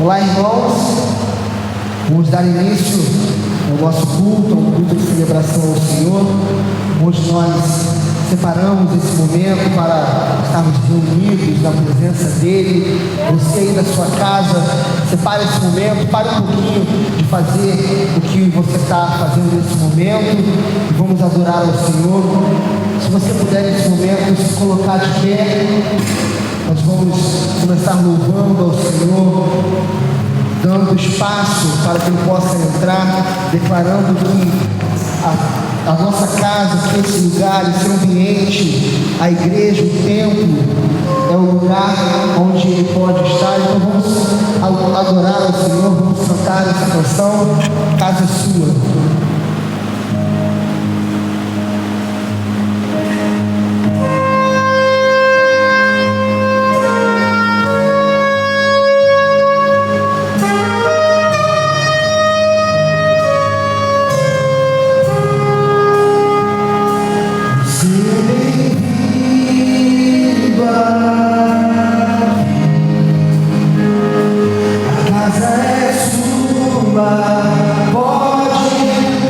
Olá, irmãos, vamos dar início ao nosso culto, ao culto de celebração ao Senhor. Hoje nós separamos esse momento para estarmos reunidos na presença dEle. Você aí na sua casa, separe esse momento, pare um pouquinho de fazer o que você está fazendo nesse momento e vamos adorar ao Senhor. Se você puder nesse momento se colocar de pé, nós vamos começar louvando ao Senhor, dando espaço para que Ele possa entrar, declarando que a nossa casa, que esse lugar, esse ambiente, a igreja, o templo, é o lugar onde Ele pode estar. Então vamos adorar ao Senhor, vamos cantar essa canção, Casa é Sua. Casa é sua, pode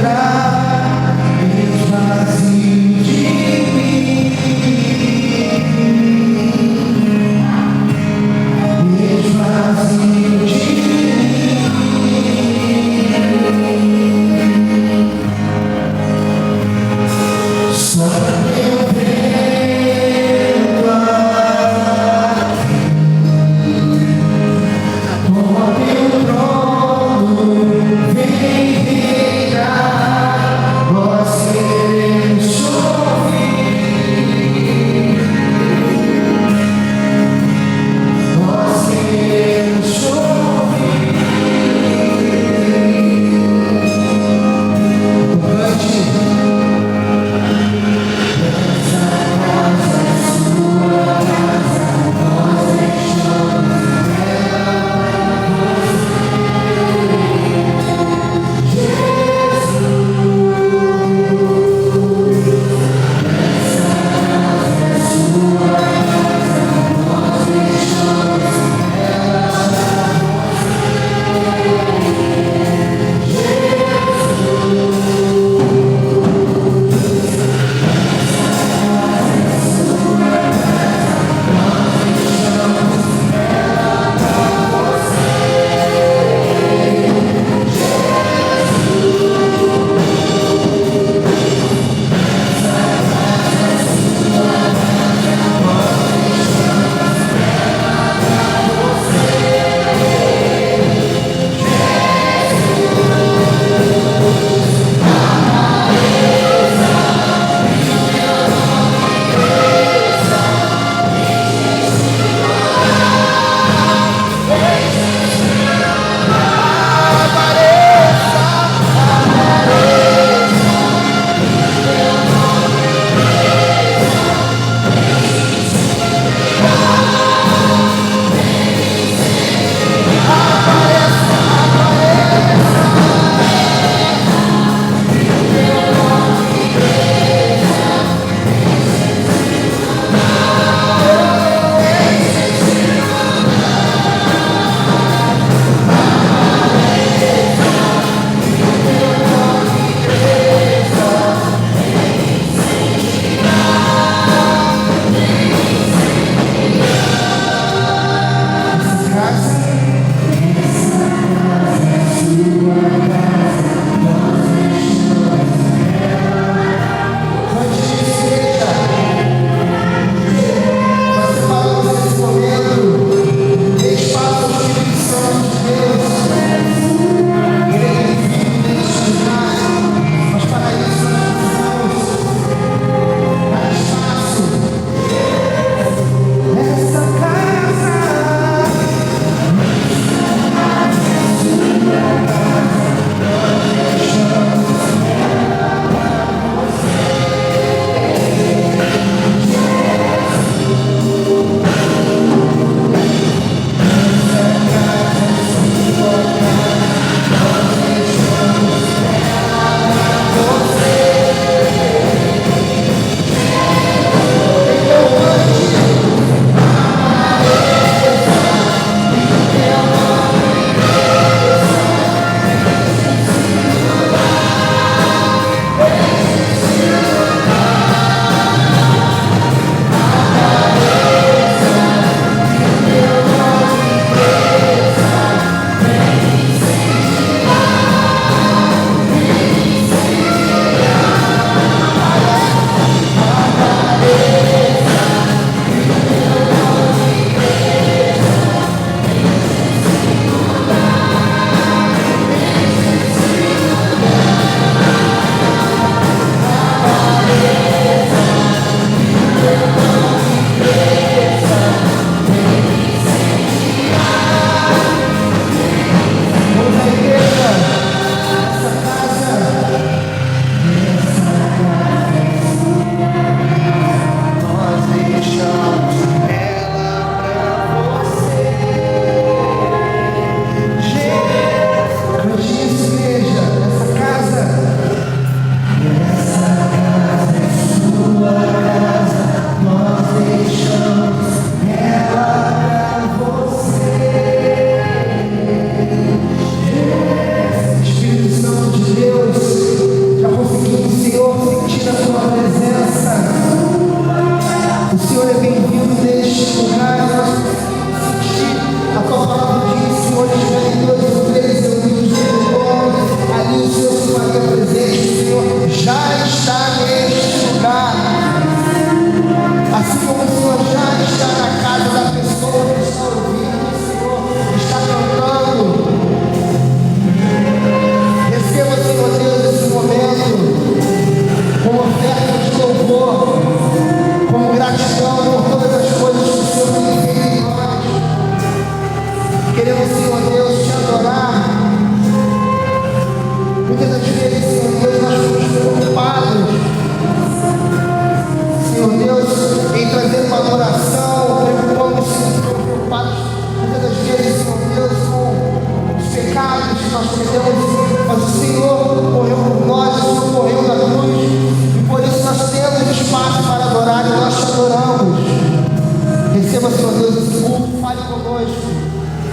culto, fale conosco.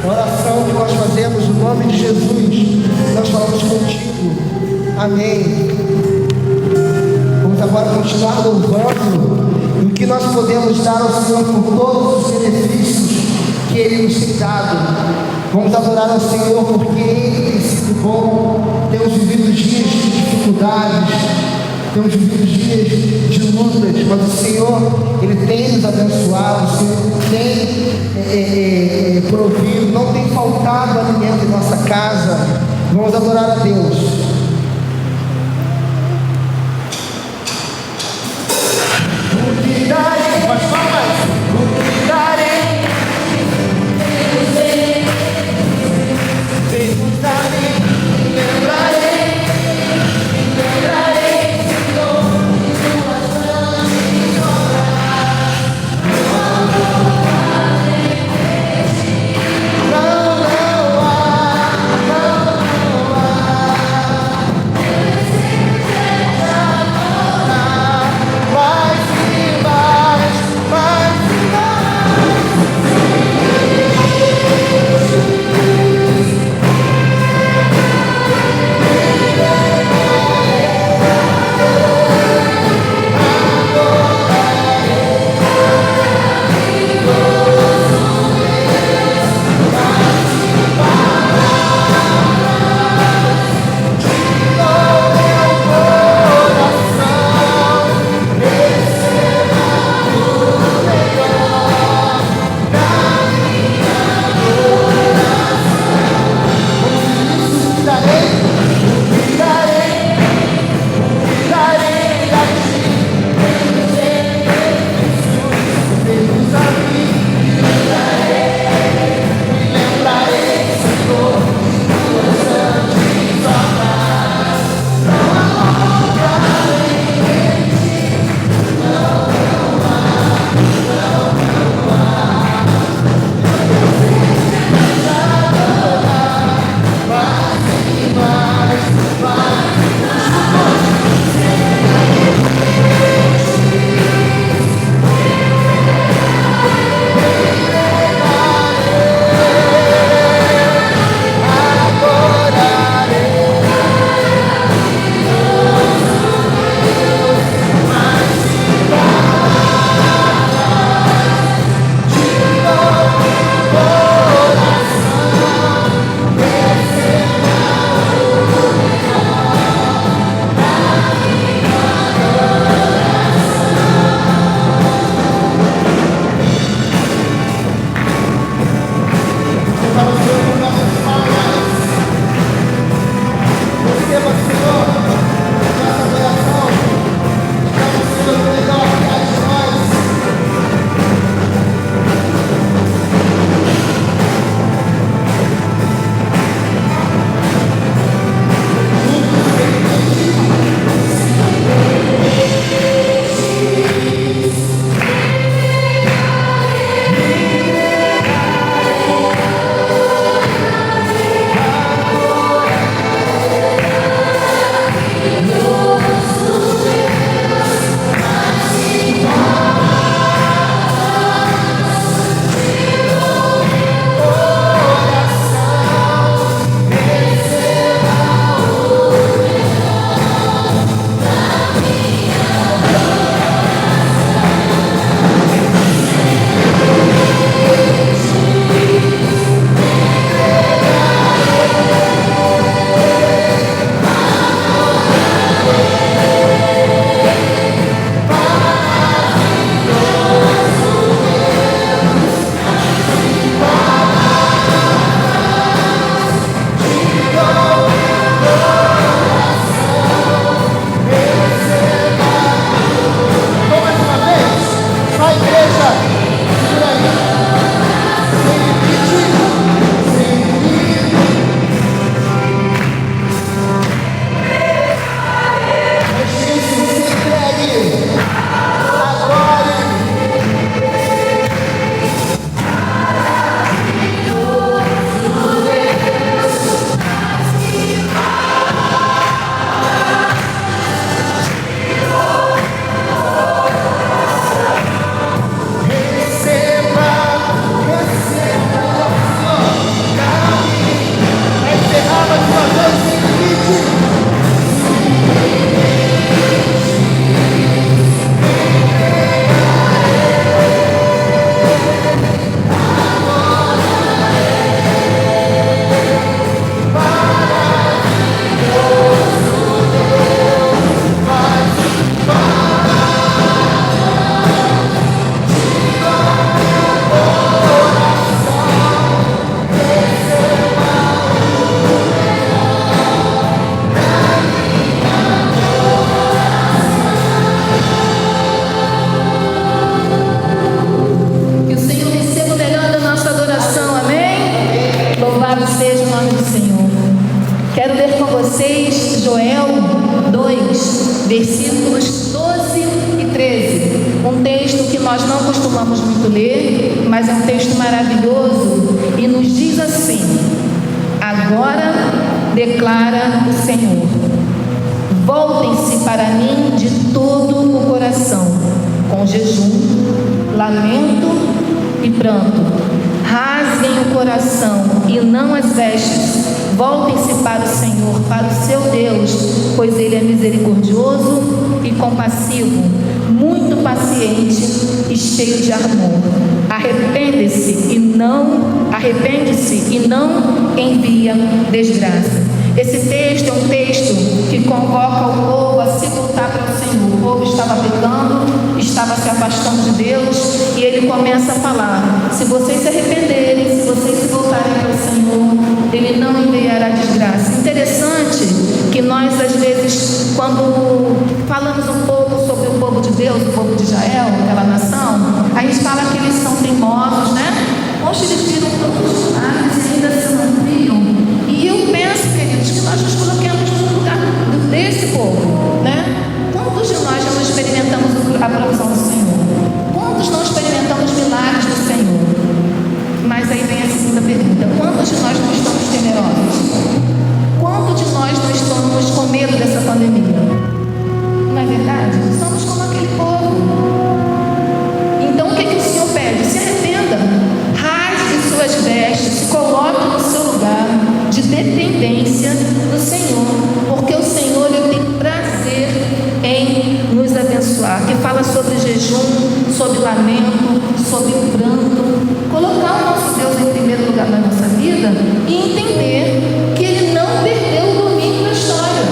A oração que nós fazemos no nome de Jesus, nós falamos contigo. Amém. Vamos agora continuar louvando e o que nós podemos dar ao Senhor por todos os benefícios que Ele nos tem dado. Vamos adorar ao Senhor porque Ele tem sido bom. Temos vivido dias de dificuldades, temos vivido dias de lutas, mas o Senhor, Ele tem nos abençoado, o Senhor tem provido, não tem faltado alimento em nossa casa. Vamos adorar a Deus. Mas palmas. O que darei? Perguntarei, lembrarei de novo tuas mãos e obras. Não há nome do Senhor. Quero ler com vocês Joel 2, versículos 12 e 13. Um texto que nós não costumamos muito ler, mas é um texto maravilhoso e nos diz assim: agora declara o Senhor, voltem-se para mim de todo o coração, com jejum, lamento e pranto. Rasguem o coração e não as vestes. Voltem-se para o Senhor, para o seu Deus, pois Ele é misericordioso e compassivo, muito paciente e cheio de amor. Arrepende-se e não envia desgraça. Esse texto é um texto que convoca o povo a se voltar para o Senhor. O povo estava pecando, estava se afastando de Deus, e ele começa a falar: se vocês se arrependerem, se vocês se voltarem para o Senhor, Ele não enviará desgraça. Interessante que nós, às vezes, quando falamos um pouco sobre o povo de Deus, o povo de Israel, aquela nação, a gente fala que eles são teimosos, né? Poxa, eles viram todos os lados e ainda se não criam. E eu penso, queridos, que nós nos coloquemos no lugar desse povo, né? Quantos de nós já não experimentamos a provisão do Senhor? Quantos não experimentamos milagres do Senhor? Mas aí vem a segunda pergunta: quantos de nós não estamos temerosos? Quantos de nós não estamos com medo dessa pandemia? Não é verdade? Somos como aquele povo. Então o que o Senhor pede? Se arrependa, rasgue suas vestes, se coloque no seu lugar de dependência do Senhor, porque o Senhor, Ele tem prazer em nos abençoar. Que fala sobre jejum, sobre lamento, sobre pranto. Colocar o nosso Deus em primeiro lugar na nossa vida e entender que Ele não perdeu o domínio da história.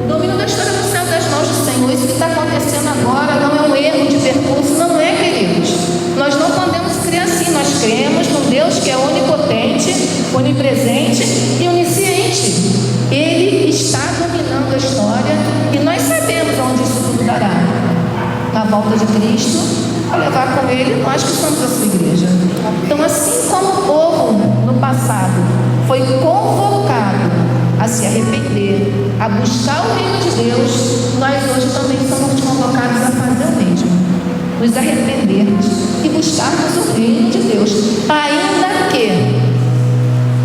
O domínio da história não saiu das mãos do Senhor. Isso que está acontecendo agora não é um erro de percurso, não é, queridos. Nós não podemos crer assim. Nós cremos num Deus que é onipotente, onipresente e onisciente. Ele está dominando a história e nós sabemos onde isso tudo dará. Na volta de Cristo, a levar com Ele nós que somos a sua igreja. Então, assim como o povo no passado foi convocado a se arrepender, a buscar o reino de Deus, nós hoje também somos convocados a fazer o mesmo. Nos arrependermos e buscarmos o reino de Deus, ainda que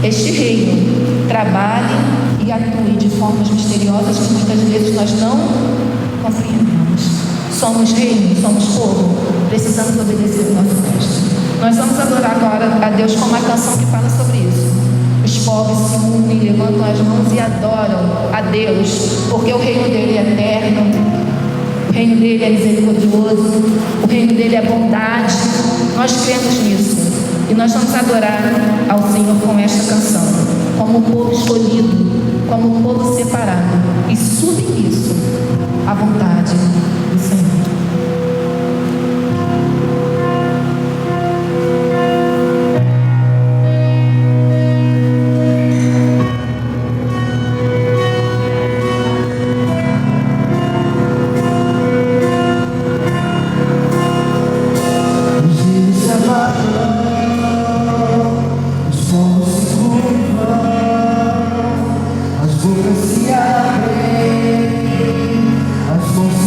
este reino trabalhe e atue de formas misteriosas que muitas vezes nós não compreendemos. Somos reino, somos povo, precisamos obedecer o nosso mestre. Nós vamos adorar agora a Deus com uma canção que fala sobre isso. Os povos se unem, levantam as mãos e adoram a Deus, porque o reino dele é eterno, o reino dele é misericordioso, o reino dele é bondade. Nós cremos nisso e nós vamos adorar ao Senhor com esta canção, como um povo escolhido, como um povo separado e submisso à vontade do Senhor. As bocas se abrem, as mãos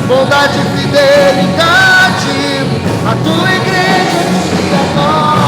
bondade e fidelidade, a tua igreja te adora.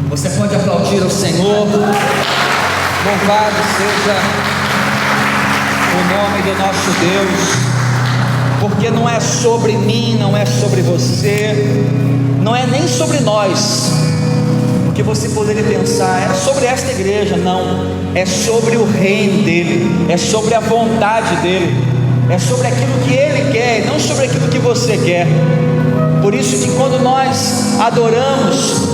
Você pode aplaudir ao Senhor. Louvado seja o nome do nosso Deus, porque não é sobre mim, não é sobre você, não é nem sobre nós, porque você poderia pensar, é sobre esta igreja. Não, é sobre o reino dele, é sobre a vontade dele, é sobre aquilo que ele quer e não sobre aquilo que você quer. Por isso que quando nós adoramos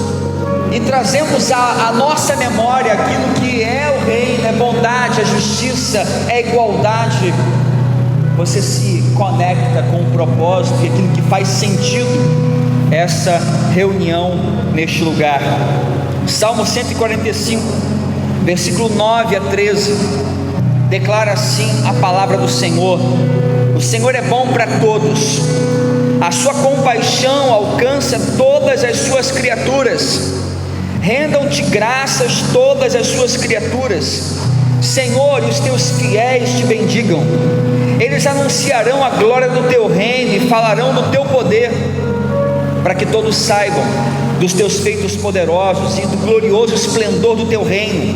e trazemos a nossa memória aquilo que é o reino, é bondade, é justiça, é igualdade, você se conecta com o propósito e aquilo que faz sentido essa reunião neste lugar. Salmo 145, versículo 9 a 13, declara assim a palavra do Senhor: o Senhor é bom para todos, a sua compaixão alcança todas as suas criaturas. Rendam-te graças todas as suas criaturas, Senhor, e os teus fiéis te bendigam. Eles anunciarão a glória do teu reino e falarão do teu poder, para que todos saibam dos teus feitos poderosos e do glorioso esplendor do teu reino.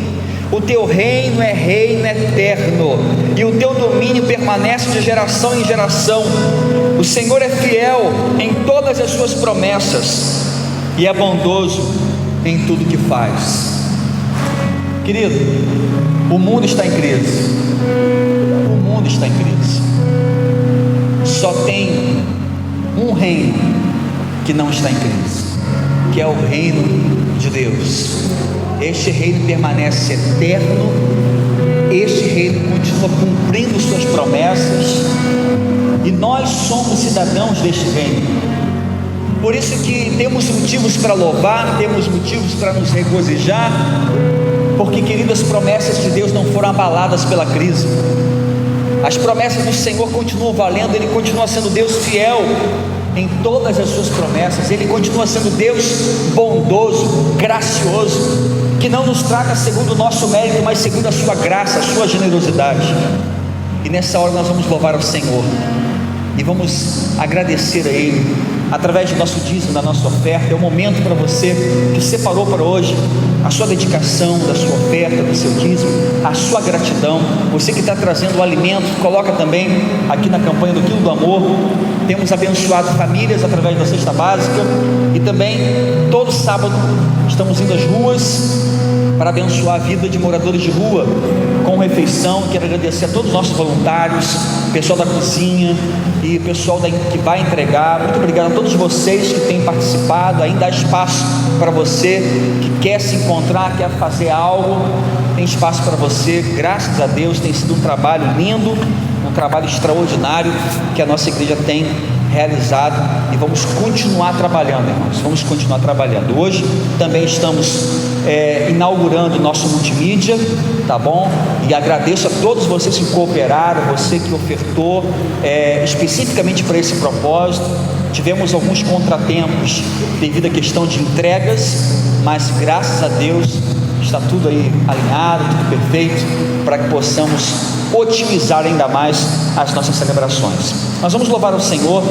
O teu reino é reino eterno, e o teu domínio permanece de geração em geração. O Senhor é fiel em todas as suas promessas e é bondoso em tudo que faz. Querido, o mundo está em crise. O mundo está em crise. Só tem um reino que não está em crise, que é o reino de Deus. Este reino permanece eterno. Este reino continua cumprindo suas promessas, e nós somos cidadãos deste reino. Por isso que temos motivos para louvar, temos motivos para nos regozijar, porque, queridas, as promessas de Deus não foram abaladas pela crise. As promessas do Senhor continuam valendo. Ele continua sendo Deus fiel em todas as suas promessas. Ele continua sendo Deus bondoso, gracioso, que não nos trata segundo o nosso mérito, mas segundo a sua graça, a sua generosidade. E nessa hora nós vamos louvar ao Senhor e vamos agradecer a Ele através do nosso dízimo, da nossa oferta. É o momento para você que separou para hoje a sua dedicação, da sua oferta, do seu dízimo, a sua gratidão. Você que está trazendo o alimento, coloca também aqui na campanha do Quilo do Amor. Temos abençoado famílias através da cesta básica, e também todo sábado estamos indo às ruas para abençoar a vida de moradores de rua com refeição. Quero agradecer a todos os nossos voluntários, pessoal da cozinha e pessoal que vai entregar. Muito obrigado a todos vocês que têm participado. Ainda há espaço para você que quer se encontrar, quer fazer algo, tem espaço para você. Graças a Deus, tem sido um trabalho lindo, um trabalho extraordinário que a nossa igreja tem realizado, e vamos continuar trabalhando, irmãos, vamos continuar trabalhando. Hoje também estamos inaugurando o nosso multimídia, tá bom? E agradeço a todos vocês que cooperaram, você que ofertou especificamente para esse propósito. Tivemos alguns contratempos devido à questão de entregas, mas graças a Deus está tudo aí alinhado, tudo perfeito, para que possamos otimizar ainda mais as nossas celebrações. Nós vamos louvar o Senhor.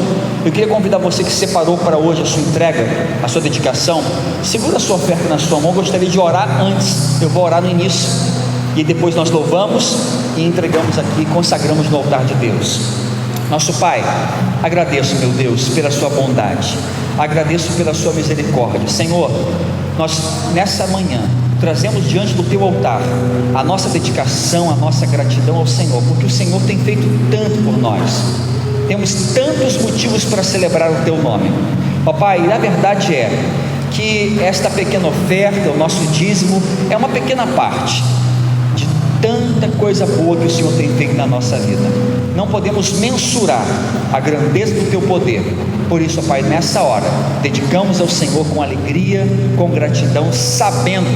Eu queria convidar você que separou para hoje a sua entrega, a sua dedicação. Segura a sua oferta na sua mão. Eu gostaria de orar antes. Eu vou orar no início e depois nós louvamos e entregamos aqui, consagramos no altar de Deus. Nosso Pai, agradeço, meu Deus, pela sua bondade, agradeço pela sua misericórdia. Senhor, nós nessa manhã trazemos diante do teu altar a nossa dedicação, a nossa gratidão ao Senhor, porque o Senhor tem feito tanto por nós. Temos tantos motivos para celebrar o teu nome. Ó Pai, a verdade é que esta pequena oferta, o nosso dízimo, é uma pequena parte de tanta coisa boa que o Senhor tem feito na nossa vida. Não podemos mensurar a grandeza do teu poder. Por isso, ó Pai, nessa hora, dedicamos ao Senhor com alegria, com gratidão, sabendo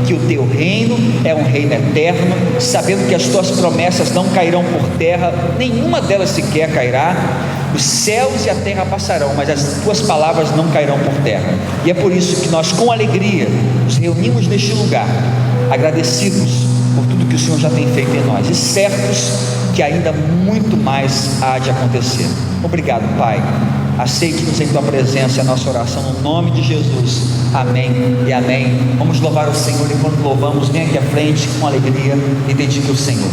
que o teu reino é um reino eterno, sabendo que as tuas promessas não cairão por terra, nenhuma delas sequer cairá. Os céus e a terra passarão, mas as tuas palavras não cairão por terra. E é por isso que nós, com alegria, nos reunimos neste lugar, agradecidos por tudo que o Senhor já tem feito em nós, e certos que ainda muito mais há de acontecer. Obrigado, Pai. Aceite-nos em tua presença, a nossa oração no nome de Jesus. Amém e amém. Vamos louvar o Senhor, e quando louvamos, vem aqui à frente com alegria e dedique ao Senhor.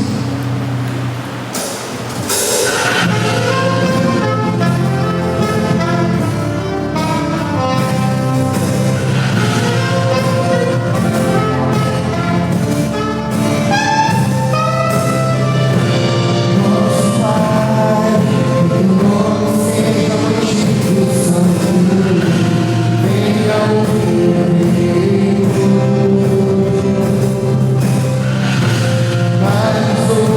Mas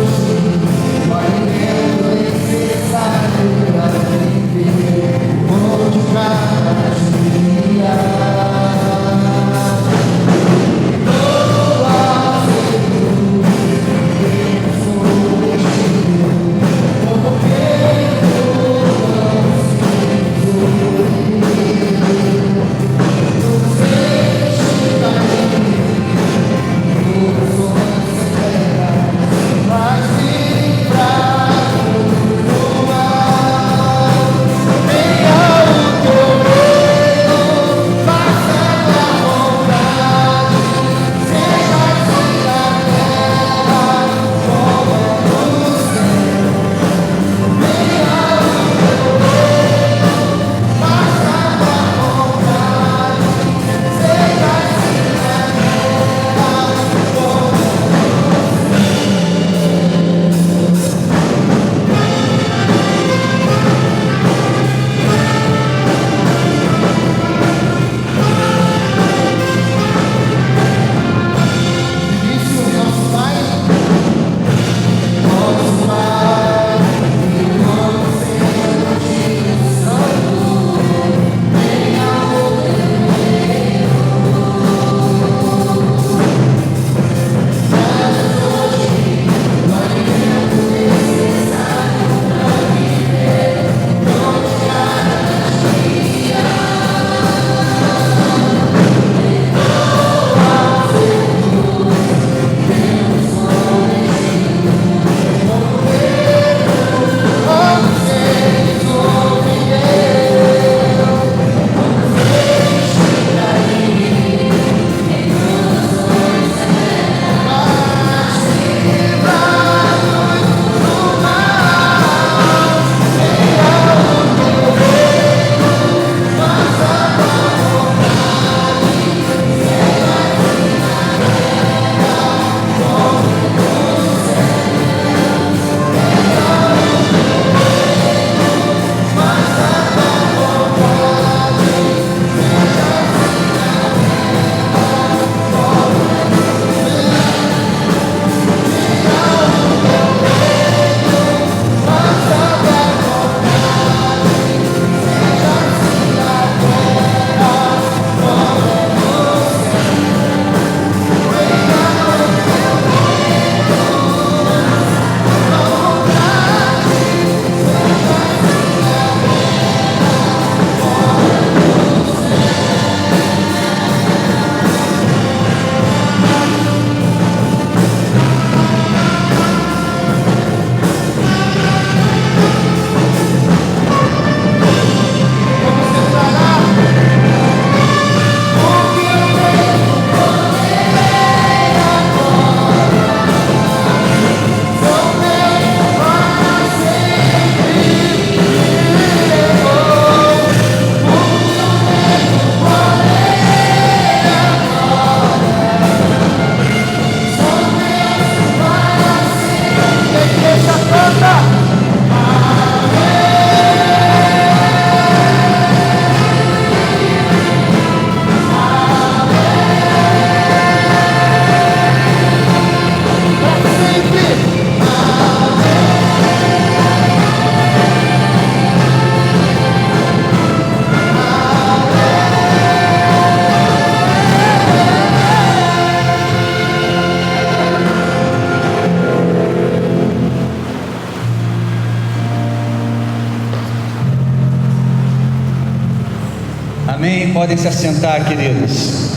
Podem se assentar, queridos.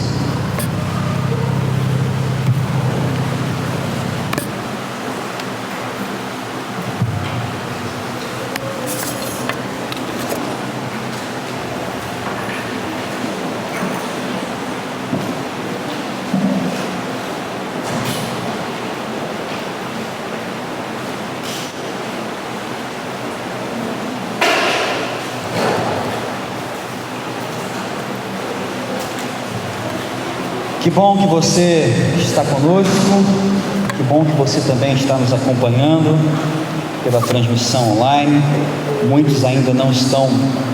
Que bom que você está conosco, que bom que você também está nos acompanhando pela transmissão online. Muitos ainda não estão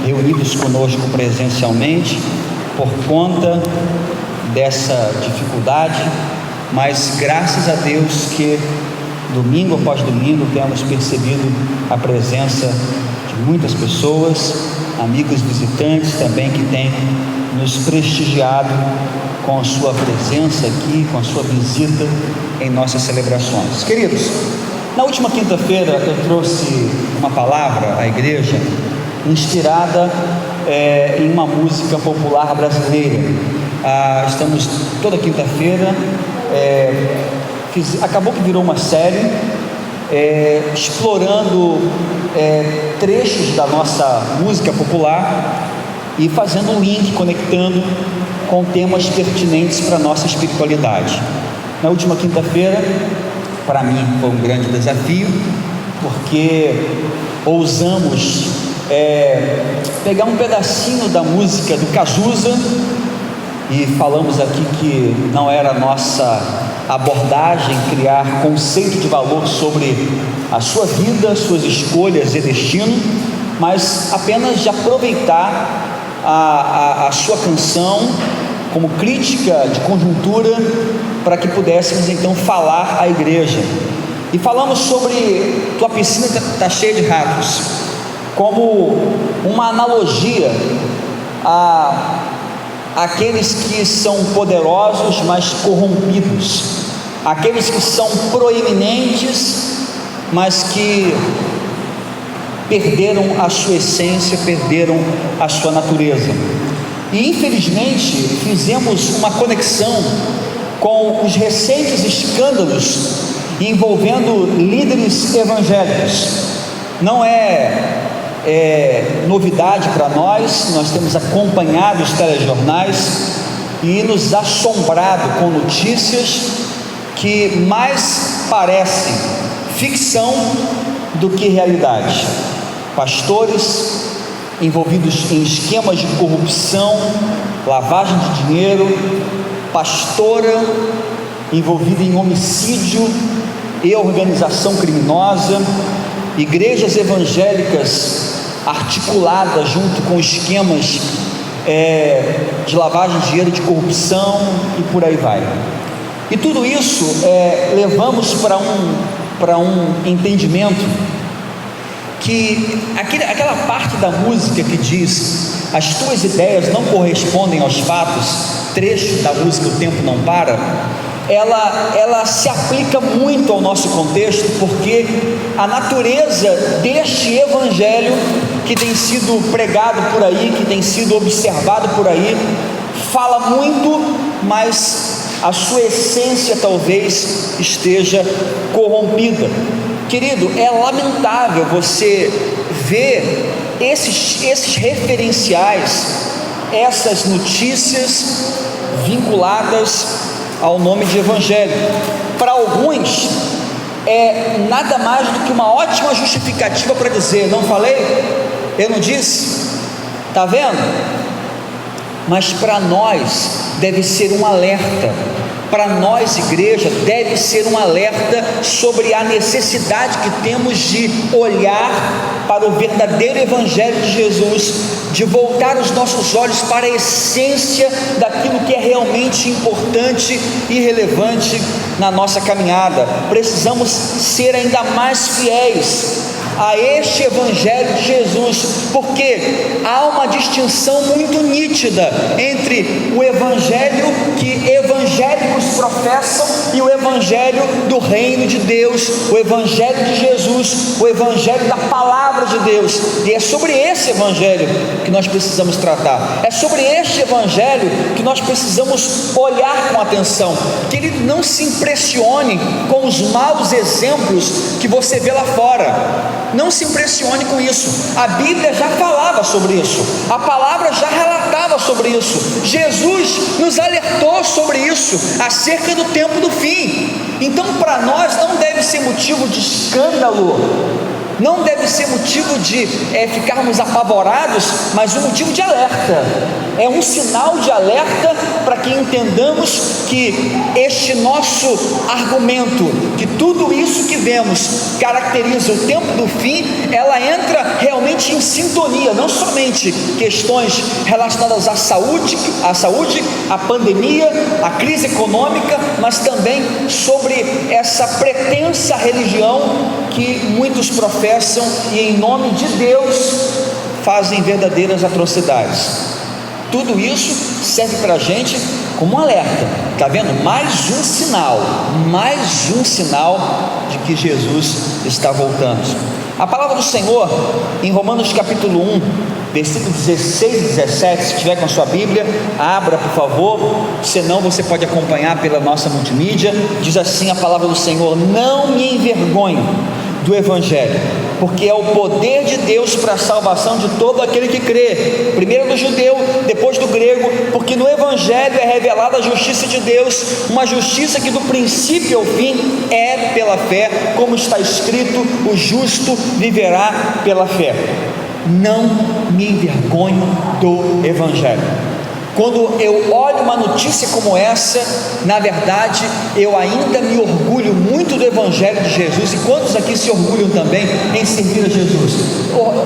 reunidos conosco presencialmente por conta dessa dificuldade, mas graças a Deus que domingo após domingo temos percebido a presença de muitas pessoas, amigos visitantes também que têm nos prestigiado com a sua presença aqui, com a sua visita em nossas celebrações. Queridos, na última quinta-feira eu trouxe uma palavra à igreja inspirada em uma música popular brasileira. Estamos toda quinta-feira, acabou que virou uma série explorando trechos da nossa música popular e fazendo um link, conectando com temas pertinentes para a nossa espiritualidade. Na última quinta-feira, para mim foi um grande desafio, porque ousamos pegar um pedacinho da música do Cazuza e falamos aqui que não era a nossa abordagem criar conceito de valor sobre a sua vida, suas escolhas e destino, mas apenas de aproveitar a sua canção como crítica de conjuntura para que pudéssemos então falar à igreja. E falamos sobre tua piscina está cheia de ratos, como uma analogia àqueles que são poderosos, mas corrompidos, aqueles que são proeminentes, mas que perderam a sua essência, perderam a sua natureza. E infelizmente fizemos uma conexão com os recentes escândalos envolvendo líderes evangélicos. Não é novidade para nós, nós temos acompanhado os telejornais e nos assombrado com notícias que mais parecem ficção do que realidade. Pastores envolvidos em esquemas de corrupção, lavagem de dinheiro, pastora envolvida em homicídio e organização criminosa, igrejas evangélicas articuladas junto com esquemas de lavagem de dinheiro, de corrupção e por aí vai. E tudo isso levamos para um entendimento que aquela parte da música que diz as tuas ideias não correspondem aos fatos, trecho da música O Tempo Não Para, ela se aplica muito ao nosso contexto, porque a natureza deste evangelho que tem sido pregado por aí, que tem sido observado por aí, fala muito, mas a sua essência talvez esteja corrompida. Querido, é lamentável você ver esses referenciais, essas notícias vinculadas ao nome de evangelho. Para alguns é nada mais do que uma ótima justificativa para dizer: não falei? Eu não disse? Está vendo? Mas para nós deve ser um alerta. Para nós, igreja, deve ser um alerta sobre a necessidade que temos de olhar para o verdadeiro evangelho de Jesus, de voltar os nossos olhos para a essência daquilo que é realmente importante e relevante na nossa caminhada. Precisamos ser ainda mais fiéis a este evangelho de Jesus, porque há uma distinção muito nítida entre o evangelho que evangélicos professam e o evangelho do reino de Deus, o evangelho de Jesus, o evangelho da palavra de Deus. E é sobre esse evangelho que nós precisamos tratar, é sobre este evangelho que nós precisamos olhar com atenção, que ele não se impressione com os maus exemplos que você vê lá fora. Não se impressione com isso. A Bíblia já falava sobre isso, a palavra já relatava sobre isso, Jesus nos alertou sobre isso, acerca do tempo do fim. Então, para nós não deve ser motivo de escândalo, não deve ser motivo de ficarmos apavorados, mas um motivo de alerta. É um sinal de alerta para que entendamos que este nosso argumento, que tudo isso que vemos caracteriza o tempo do fim, ela entra realmente em sintonia, não somente questões relacionadas à saúde, à pandemia, à crise econômica, mas também sobre essa pretensa religião que muitos professam e em nome de Deus fazem verdadeiras atrocidades. Tudo isso serve para a gente como um alerta. Está vendo? Mais um sinal de que Jesus está voltando. A palavra do Senhor em Romanos capítulo 1, versículos 16 e 17, se tiver com a sua Bíblia, abra por favor, senão você pode acompanhar pela nossa multimídia. Diz assim a palavra do Senhor: não me envergonho do Evangelho, porque é o poder de Deus para a salvação de todo aquele que crê, primeiro do judeu, depois do grego, porque no Evangelho é revelada a justiça de Deus, uma justiça que do princípio ao fim é pela fé, como está escrito: o justo viverá pela fé. Não me envergonho do Evangelho. Quando eu olho uma notícia como essa, na verdade, eu ainda me orgulho muito do Evangelho de Jesus. E quantos aqui se orgulham também em servir a Jesus?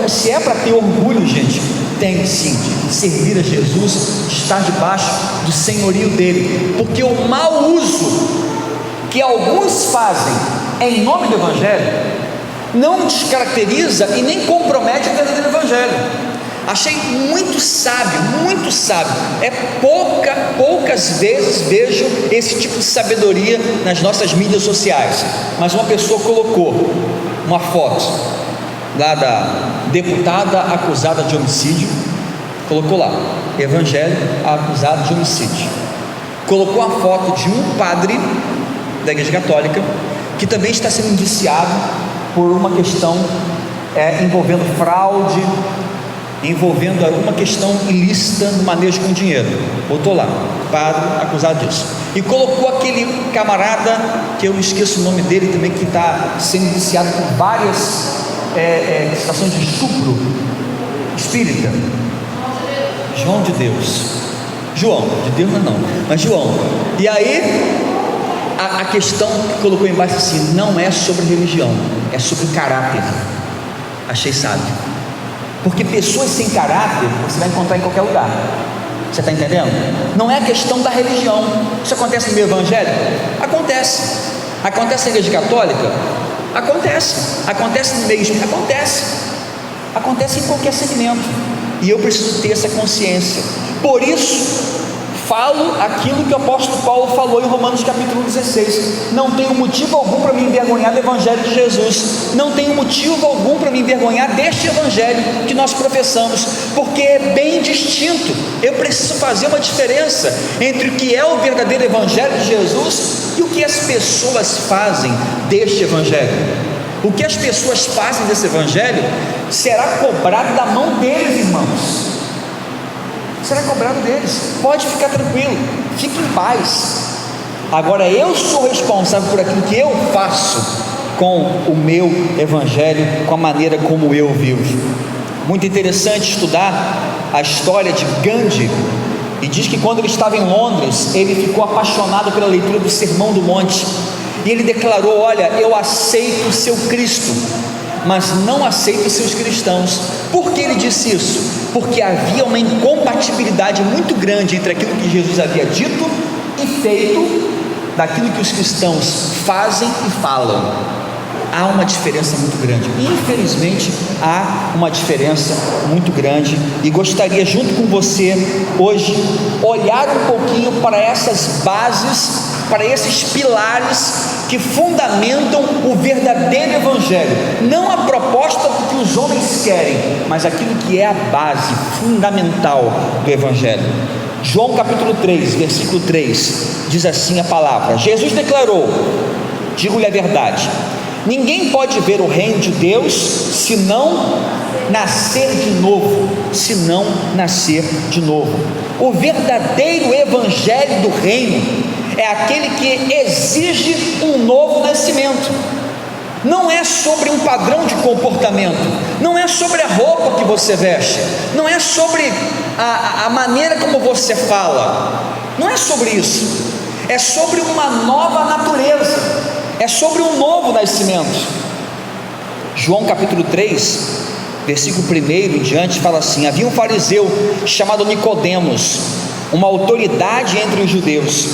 Se é para ter orgulho, gente, tem sim, de servir a Jesus, estar debaixo do senhorio dele, porque o mau uso que alguns fazem em nome do Evangelho não descaracteriza e nem compromete o verdadeiro Evangelho. Achei muito sábio, poucas vezes vejo esse tipo de sabedoria nas nossas mídias sociais, mas uma pessoa colocou uma foto lá da deputada acusada de homicídio, colocou lá: Evangelho acusado de homicídio. Colocou a foto de um padre da Igreja Católica que também está sendo indiciado por uma questão envolvendo fraude, envolvendo alguma questão ilícita no manejo com dinheiro. Botou lá, padre acusado disso. E colocou aquele camarada, que eu esqueço o nome dele também, que está sendo indiciado por várias situações de estupro espírita. João de Deus. João, de Deus não, mas João. E aí, a questão que colocou embaixo assim: não é sobre religião, é sobre caráter. Achei sábio. Porque pessoas sem caráter você vai encontrar em qualquer lugar. Você está entendendo? Não é a questão da religião. Isso acontece no meu Evangelho? Acontece. Acontece na Igreja Católica? Acontece. Acontece no meio espírita? Acontece em qualquer segmento. E eu preciso ter essa consciência. Por isso, falo aquilo que o apóstolo Paulo falou em Romanos capítulo 16: não tenho motivo algum para me envergonhar do Evangelho de Jesus, não tenho motivo algum para me envergonhar deste Evangelho que nós professamos, porque é bem distinto. Eu preciso fazer uma diferença entre o que é o verdadeiro Evangelho de Jesus e o que as pessoas fazem deste Evangelho. O que as pessoas fazem desse Evangelho será cobrado da mão deles, irmãos. Será cobrado deles. Pode ficar tranquilo, fique em paz. Agora eu sou responsável por aquilo que eu faço com o meu Evangelho, com a maneira como eu vivo. Muito interessante estudar a história de Gandhi. E diz que quando ele estava em Londres, ele ficou apaixonado pela leitura do Sermão do Monte, e ele declarou: olha, eu aceito o seu Cristo, mas não aceito os seus cristãos. Por que ele disse isso? Porque havia uma incompatibilidade muito grande entre aquilo que Jesus havia dito e feito, daquilo que os cristãos fazem e falam. Há uma diferença muito grande. Infelizmente, há uma diferença muito grande. E gostaria, junto com você, hoje, olhar um pouquinho para essas bases para esses pilares que fundamentam o verdadeiro evangelho, não a proposta do que os homens querem, mas aquilo que é a base fundamental do evangelho. João capítulo 3, versículo 3, diz assim a palavra: Jesus declarou, digo-lhe a verdade, ninguém pode ver o reino de Deus se não nascer de novo, se não nascer de novo. O verdadeiro evangelho do reino é aquele que exige um novo nascimento. Não é sobre um padrão de comportamento, não é sobre a roupa que você veste, não é sobre a maneira como você fala, não é sobre isso, é sobre uma nova natureza, é sobre um novo nascimento. João capítulo 3, versículo 1 em diante, fala assim: havia um fariseu chamado Nicodemos, uma autoridade entre os judeus,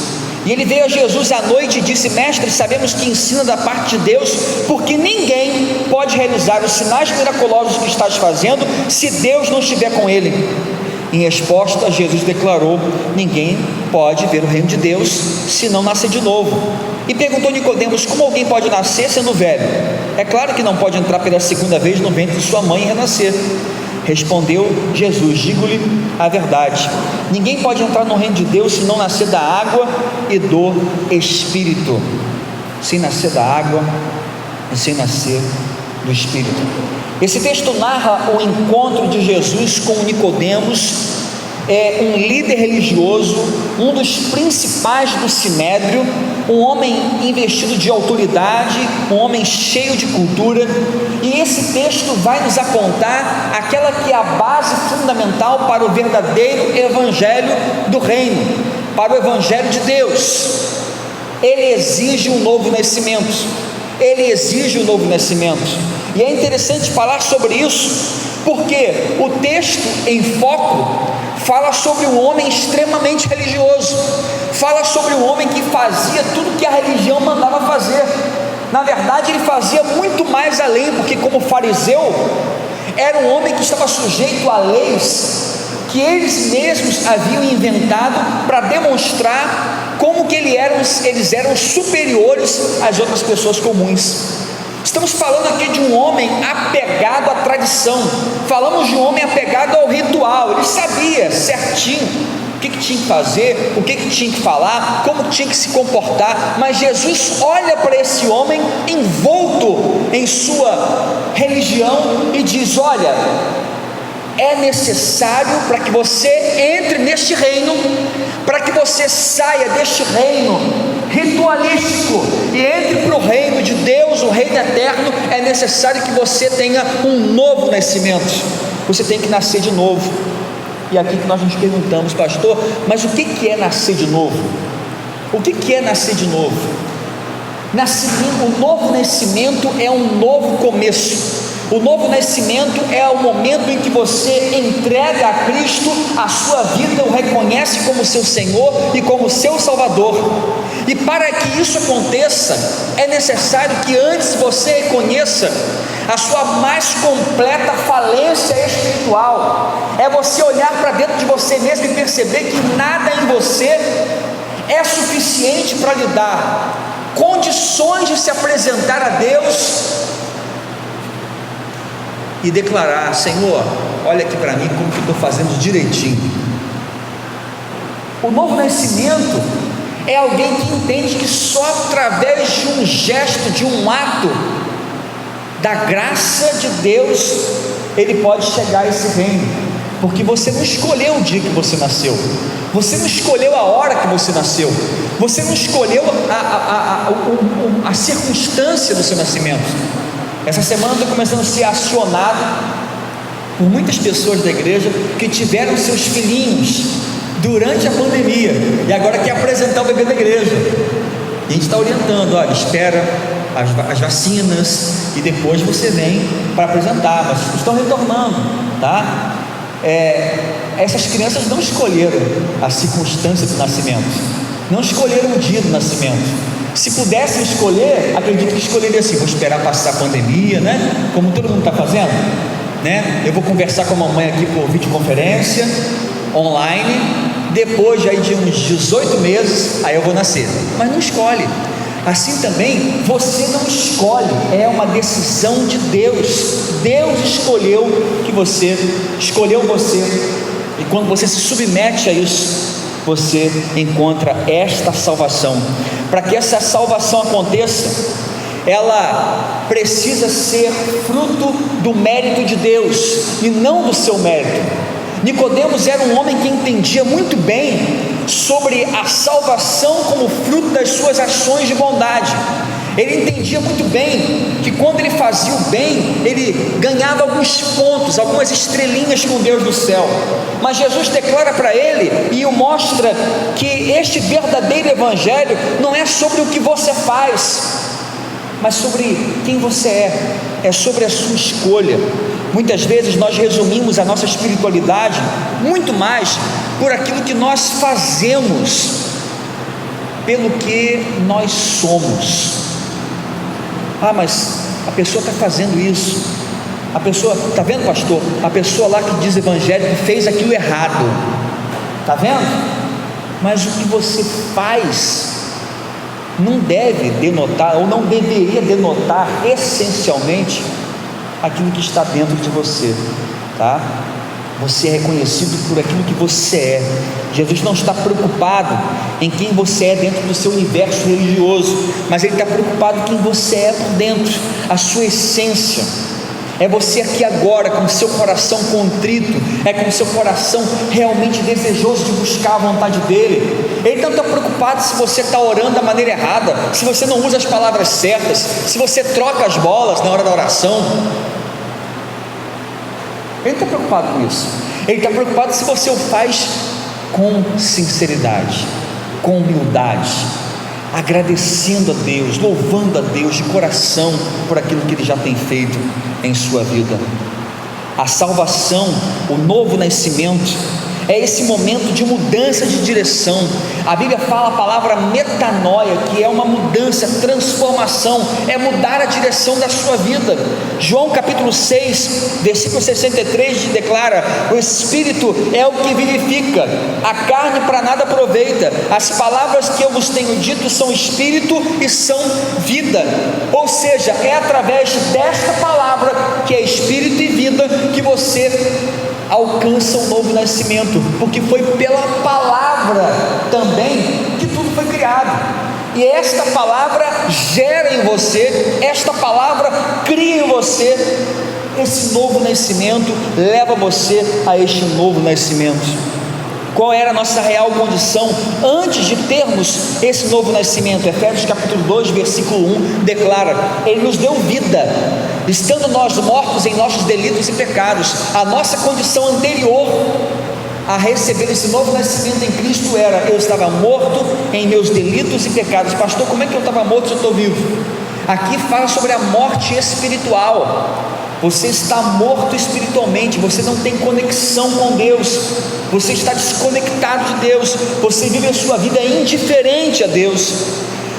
e ele veio a Jesus à noite e disse: mestre, sabemos que ensina da parte de Deus, porque ninguém pode realizar os sinais miraculosos que estás fazendo se Deus não estiver com ele. Em resposta, Jesus declarou: ninguém pode ver o reino de Deus se não nascer de novo. E perguntou Nicodemos: como alguém pode nascer sendo velho? É claro que não pode entrar pela segunda vez no ventre de sua mãe e renascer. Respondeu Jesus: digo-lhe a verdade, ninguém pode entrar no reino de Deus se não nascer da água e do Espírito. Sem nascer da água e sem nascer do Espírito. Esse texto narra o encontro de Jesus com Nicodemos, um líder religioso, um dos principais do Sinédrio, um homem investido de autoridade, um homem cheio de cultura. E esse texto vai nos apontar aquela que é a base fundamental para o verdadeiro evangelho do reino, para o evangelho de Deus. Ele exige um novo nascimento, ele exige um novo nascimento. E é interessante falar sobre isso, porque o texto em foco fala sobre um homem extremamente religioso, fala sobre um homem que fazia tudo que a religião mandava fazer. Na verdade, ele fazia muito mais além, porque como fariseu, era um homem que estava sujeito a leis que eles mesmos haviam inventado para demonstrar como que eles eram superiores às outras pessoas comuns. Estamos falando aqui de um homem apegado à tradição, falamos de um homem apegado ao ritual. Ele sabia certinho o que tinha que fazer, o que tinha que falar, como tinha que se comportar, mas Jesus olha para esse homem envolto em sua religião e diz: olha, é necessário para que você entre neste reino, para que você saia deste reino ritualístico e entre para o reino de Deus, o reino eterno, é necessário que você tenha um novo nascimento. Você tem que nascer de novo. E aqui que nós nos perguntamos: pastor, mas o que é nascer de novo? O que é nascer de novo? O novo nascimento é um novo começo. O novo nascimento é o momento em que você entrega a Cristo a sua vida, o reconhece como seu Senhor e como seu Salvador. E para que isso aconteça, é necessário que antes você reconheça a sua mais completa falência espiritual. É você olhar para dentro de você mesmo e perceber que nada em você é suficiente para lhe dar condições de se apresentar a Deus e declarar: Senhor, olha aqui para mim como que eu estou fazendo direitinho. O novo nascimento é alguém que entende que só através de um gesto, de um ato da graça de Deus, ele pode chegar a esse reino, porque você não escolheu o dia que você nasceu, você não escolheu a hora que você nasceu, você não escolheu a circunstância do seu nascimento. Essa semana eu estou começando a ser acionado por muitas pessoas da igreja que tiveram seus filhinhos durante a pandemia e agora quer apresentar o bebê da igreja. E a gente está orientando: olha, espera as vacinas e depois você vem para apresentar, mas estão retornando, tá? Essas crianças não escolheram a circunstância do nascimento, não escolheram o dia do nascimento. Se pudessem escolher, acredito que escolheria assim: vou esperar passar a pandemia, né? Como todo mundo está fazendo, né? Eu vou conversar com a mamãe aqui por videoconferência, online, depois aí de uns 18 meses, aí eu vou nascer. Mas não escolhe. Assim também, você não escolhe, é uma decisão de Deus. Deus escolheu você, e quando você se submete a isso, você encontra esta salvação. Para que essa salvação aconteça, ela precisa ser fruto do mérito de Deus e não do seu mérito. Nicodemos era um homem que entendia muito bem sobre a salvação como fruto das suas ações de bondade. Ele entendia muito bem que quando ele fazia o bem, ele ganhava alguns pontos, algumas estrelinhas com Deus do céu. Mas Jesus declara para ele e o mostra que este verdadeiro evangelho não é sobre o que você faz, mas sobre quem você é sobre a sua escolha. Muitas vezes nós resumimos a nossa espiritualidade muito mais por aquilo que nós fazemos, pelo que nós somos. Mas a pessoa está fazendo isso, a pessoa, está vendo, pastor? A pessoa lá que diz evangélico fez aquilo errado, está vendo? Mas o que você faz não deve denotar, ou não deveria denotar essencialmente aquilo que está dentro de você, tá? Você é reconhecido por aquilo que você é. Jesus não está preocupado em quem você é dentro do seu universo religioso, mas Ele está preocupado em quem você é por dentro, a sua essência. É você aqui agora, com o seu coração contrito, é com o seu coração realmente desejoso de buscar a vontade dEle. Ele não está preocupado se você está orando da maneira errada, se você não usa as palavras certas, se você troca as bolas na hora da oração. Ele não está preocupado com isso. Ele está preocupado se você o faz com sinceridade, com humildade, agradecendo a Deus, louvando a Deus de coração por aquilo que Ele já tem feito em sua vida. A salvação, o novo nascimento, é esse momento de mudança de direção. A Bíblia fala a palavra metanoia, que é uma mudança, transformação, é mudar a direção da sua vida. João capítulo 6, versículo 63 declara: o Espírito é o que vivifica, a carne para nada aproveita. As palavras que eu vos tenho dito são Espírito e são vida. Ou seja, é através desta palavra, que é Espírito e vida, que você alcança um novo nascimento, porque foi pela palavra também que tudo foi criado, e esta palavra gera em você, esta palavra cria em você esse novo nascimento, leva você a este novo nascimento. Qual era a nossa real condição antes de termos esse novo nascimento? Efésios capítulo 2, versículo 1 declara: Ele nos deu vida, estando nós mortos em nossos delitos e pecados. A nossa condição anterior a receber esse novo nascimento em Cristo era: eu estava morto em meus delitos e pecados. Pastor, como é que eu estava morto se eu estou vivo? Aqui fala sobre a morte espiritual. Você está morto espiritualmente, você não tem conexão com Deus, você está desconectado de Deus, você vive a sua vida indiferente a Deus.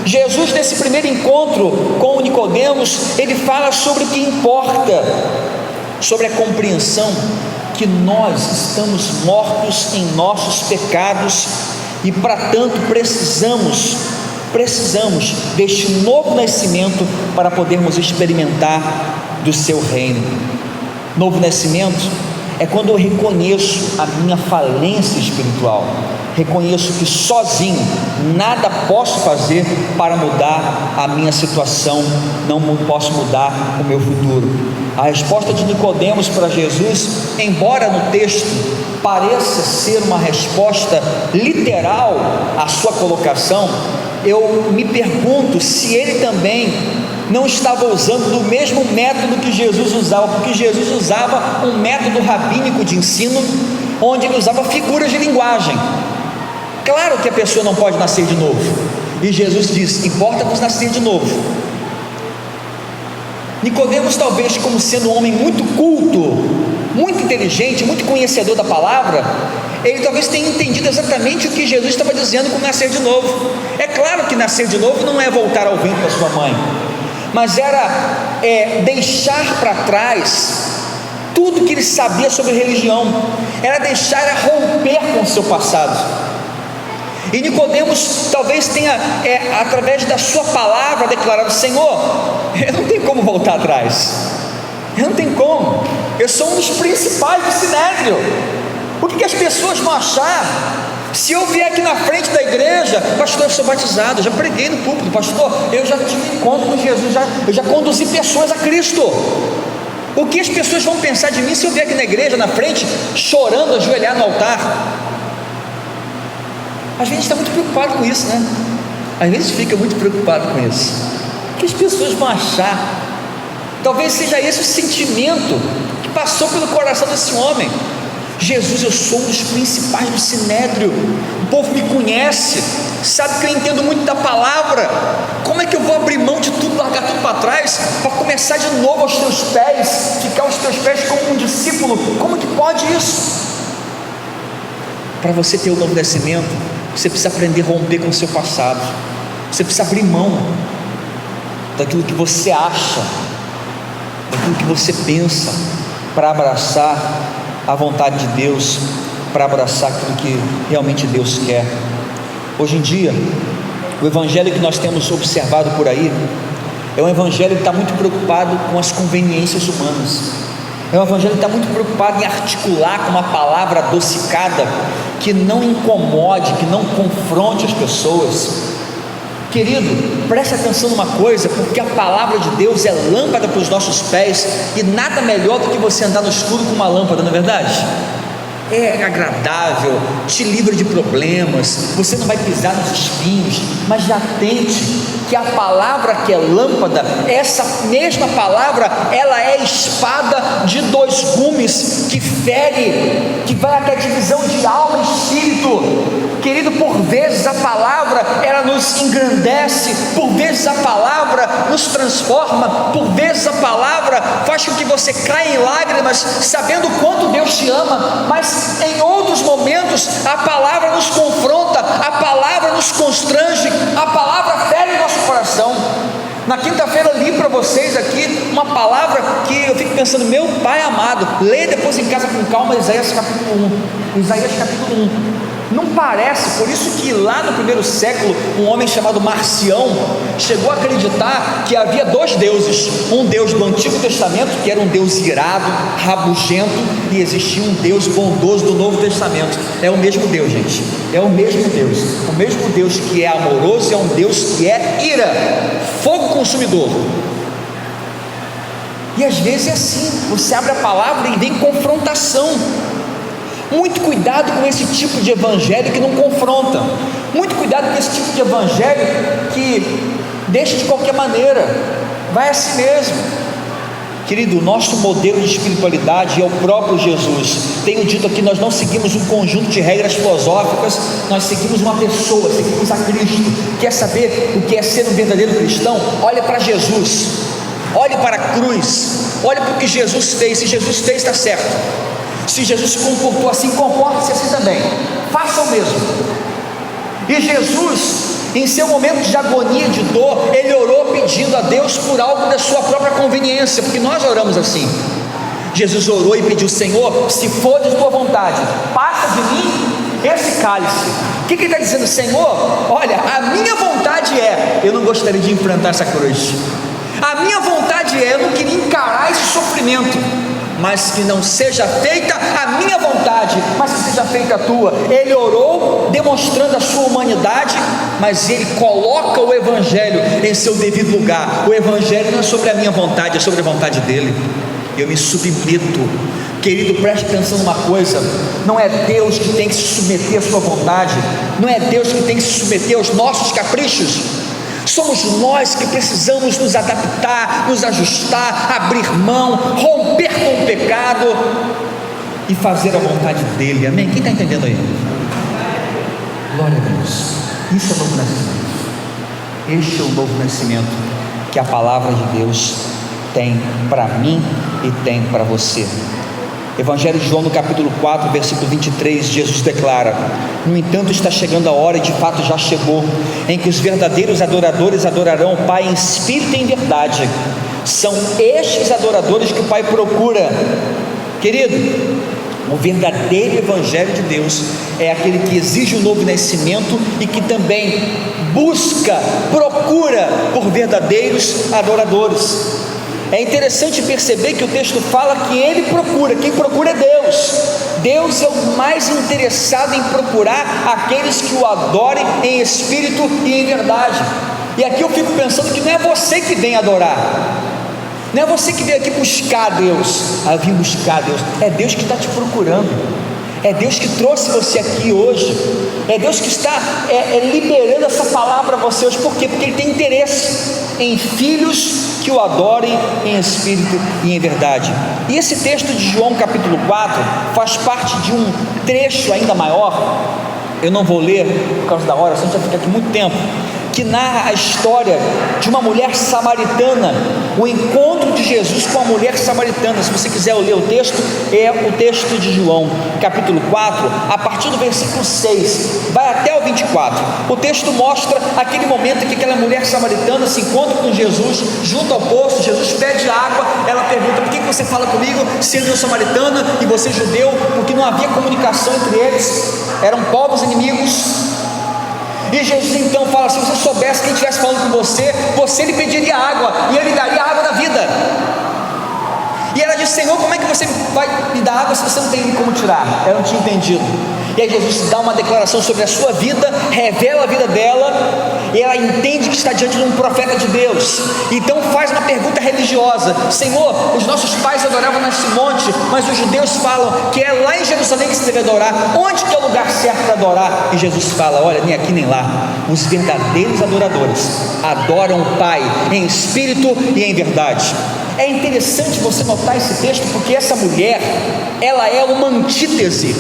Jesus, nesse primeiro encontro com o Nicodemos, ele fala sobre o que importa, sobre a compreensão que nós estamos mortos em nossos pecados e, para tanto, precisamos deste novo nascimento para podermos experimentar do seu reino. Novo nascimento é quando eu reconheço a minha falência espiritual, reconheço que sozinho nada posso fazer para mudar a minha situação, não posso mudar o meu futuro. A resposta de Nicodemos para Jesus, embora no texto pareça ser uma resposta literal à sua colocação, eu me pergunto se ele também não estava usando do mesmo método que Jesus usava, porque Jesus usava um método rabínico de ensino, onde ele usava figuras de linguagem. Claro que a pessoa não pode nascer de novo, e Jesus diz: importa-vos nascer de novo. Nicodemos, talvez como sendo um homem muito culto, muito inteligente, muito conhecedor da palavra, ele talvez tenha entendido exatamente o que Jesus estava dizendo com nascer de novo. É claro que nascer de novo não é voltar ao ventre da sua mãe, mas era deixar para trás tudo que ele sabia sobre religião, era deixar romper com o seu passado. E Nicodemos talvez tenha, através da sua palavra, declarado: Senhor, eu não tenho como voltar atrás, eu não tenho como, eu sou um dos principais do Sinédrio. O que as pessoas vão achar se eu vier aqui na frente da igreja? Pastor, eu sou batizado, já preguei no púlpito. Pastor, eu já tive encontro com Jesus, eu já conduzi pessoas a Cristo. O que as pessoas vão pensar de mim se eu vier aqui na igreja, na frente, chorando, ajoelhado no altar? Às vezes a gente está muito preocupado com isso, né? Às vezes fica muito preocupado com isso. O que as pessoas vão achar? Talvez seja esse o sentimento que passou pelo coração desse homem. Jesus, eu sou um dos principais do Sinédrio, o povo me conhece, sabe que eu entendo muito da palavra. Como é que eu vou abrir mão de tudo, largar tudo para trás, para começar de novo aos teus pés, ficar aos teus pés como um discípulo? Como que pode isso? Para você ter o novo nascimento, você precisa aprender a romper com o seu passado, você precisa abrir mão daquilo que você acha, daquilo que você pensa, para abraçar a vontade de Deus, para abraçar aquilo que realmente Deus quer. Hoje em dia, o evangelho que nós temos observado por aí é um evangelho que está muito preocupado com as conveniências humanas. É um evangelho que está muito preocupado em articular com uma palavra adocicada que não incomode, que não confronte as pessoas. Querido, preste atenção numa coisa, porque a palavra de Deus é lâmpada para os nossos pés, e nada melhor do que você andar no escuro com uma lâmpada, não é verdade? É agradável, te livra de problemas, você não vai pisar nos espinhos. Mas já atente que a palavra que é lâmpada, essa mesma palavra, ela é espada de dois gumes, que fere, que vai até a divisão de alma e espírito. Querido, por vezes a palavra, ela nos engrandece, por vezes a palavra nos transforma, por vezes a palavra faz com que você caia em lágrimas, sabendo o quanto Deus te ama. Mas em outros momentos a palavra nos confronta, a palavra nos constrange, a palavra fere o nosso coração. Na quinta-feira eu li para vocês aqui uma palavra que eu fico pensando: meu Pai amado, lê depois em casa com calma Isaías capítulo 1. Isaías capítulo 1. Não parece, por isso que lá no primeiro século um homem chamado Marcião chegou a acreditar que havia dois deuses: um Deus do Antigo Testamento, que era um Deus irado, rabugento, e existia um Deus bondoso do Novo Testamento. É o mesmo Deus, gente, é o mesmo Deus. O mesmo Deus que é amoroso é um Deus que é ira, fogo consumidor. E às vezes é assim, você abre a palavra e vem confrontação. Muito cuidado com esse tipo de evangelho que não confronta. Muito cuidado com esse tipo de evangelho que deixa de qualquer maneira, vai assim mesmo. Querido, o nosso modelo de espiritualidade é o próprio Jesus. Tenho dito aqui, nós não seguimos um conjunto de regras filosóficas, nós seguimos uma pessoa, seguimos a Cristo. Quer saber o que é ser um verdadeiro cristão? Olha para Jesus, olhe para a cruz, olhe para o que Jesus fez. Se Jesus fez, está certo. Se Jesus se comportou assim, comporte-se assim também, faça o mesmo. E Jesus, em seu momento de agonia, de dor, ele orou pedindo a Deus por algo da sua própria conveniência, porque nós oramos assim. Jesus orou e pediu: Senhor, se for de tua vontade, passa de mim esse cálice. O que ele está dizendo? Senhor, olha, a minha vontade eu não gostaria de enfrentar essa cruz, a minha vontade eu não queria encarar esse sofrimento, mas que não seja feita a minha vontade, mas que seja feita a tua. Ele orou demonstrando a sua humanidade, mas ele coloca o evangelho em seu devido lugar. O evangelho não é sobre a minha vontade, é sobre a vontade dele. Eu me submeto. Querido, preste atenção numa coisa: não é Deus que tem que se submeter à sua vontade, não é Deus que tem que se submeter aos nossos caprichos. Somos nós que precisamos nos adaptar, nos ajustar, abrir mão, romper com o pecado e fazer a vontade dele. Amém? Quem está entendendo aí? Glória a Deus. Isso é o novo nascimento. Este é o novo nascimento que a palavra de Deus tem para mim e tem para você. Evangelho de João, no capítulo 4, versículo 23, Jesus declara: no entanto está chegando a hora, e de fato já chegou, em que os verdadeiros adoradores adorarão o Pai em espírito e em verdade. São estes adoradores que o Pai procura. Querido, o verdadeiro evangelho de Deus é aquele que exige um novo nascimento e que também procura por verdadeiros adoradores. É interessante perceber que o texto fala que ele procura, quem procura é Deus. Deus é o mais interessado em procurar aqueles que o adorem em espírito e em verdade. E aqui eu fico pensando que não é você que vem adorar, não é você que veio aqui buscar Deus. Eu vim buscar Deus. É Deus que está te procurando. É Deus que trouxe você aqui hoje. É Deus que está liberando essa palavra para você hoje. Por quê? Porque Ele tem interesse em filhos que o adorem em espírito e em verdade. E esse texto de João capítulo 4 faz parte de um trecho ainda maior. Eu não vou ler por causa da hora, senão a gente vai ficar aqui muito tempo, que narra a história de uma mulher samaritana, o encontro de Jesus com a mulher samaritana. Se você quiser ler o texto, é o texto de João, capítulo 4, a partir do versículo 6, vai até o 24. O texto mostra aquele momento em que aquela mulher samaritana se encontra com Jesus, junto ao poço. Jesus pede água, ela pergunta: por que você fala comigo, sendo eu samaritana e você judeu? Porque não havia comunicação entre eles, eram povos inimigos. E Jesus então fala: se você soubesse quem estivesse falando com você, você lhe pediria água, e ele lhe daria a água da vida. E ela disse: Senhor, como é que você vai me dar água se você não tem como tirar? Ela não tinha entendido. E aí Jesus dá uma declaração sobre a sua vida, revela a vida dela, e ela entende que está diante de um profeta de Deus. Então faz uma pergunta religiosa: Senhor, os nossos pais adoravam nesse monte, mas os judeus falam que é lá em Jerusalém que se deve adorar. Onde que é o lugar certo para adorar? E Jesus fala: olha, nem aqui nem lá. Os verdadeiros adoradores adoram o Pai em espírito e em verdade. É interessante você notar esse texto, porque essa mulher, ela é uma antítese,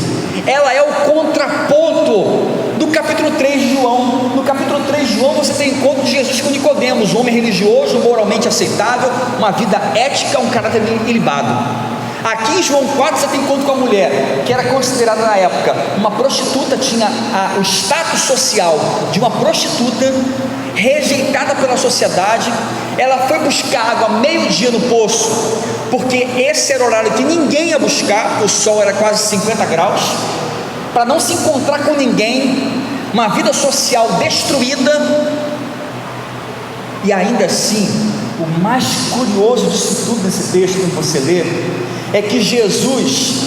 ela é o contraponto do capítulo 3 de João. No capítulo 3 de João você tem encontro de Jesus com Nicodemos, um homem religioso, moralmente aceitável, uma vida ética, um caráter ilibado. Aqui em João 4 você tem encontro com a mulher, que era considerada na época uma prostituta, tinha o status social de uma prostituta, rejeitada pela sociedade. Ela foi buscar água meio-dia no poço, porque esse era o horário que ninguém ia buscar, o sol era quase 50 graus, para não se encontrar com ninguém, uma vida social destruída. E ainda assim, o mais curioso disso tudo nesse texto que você lê, é que Jesus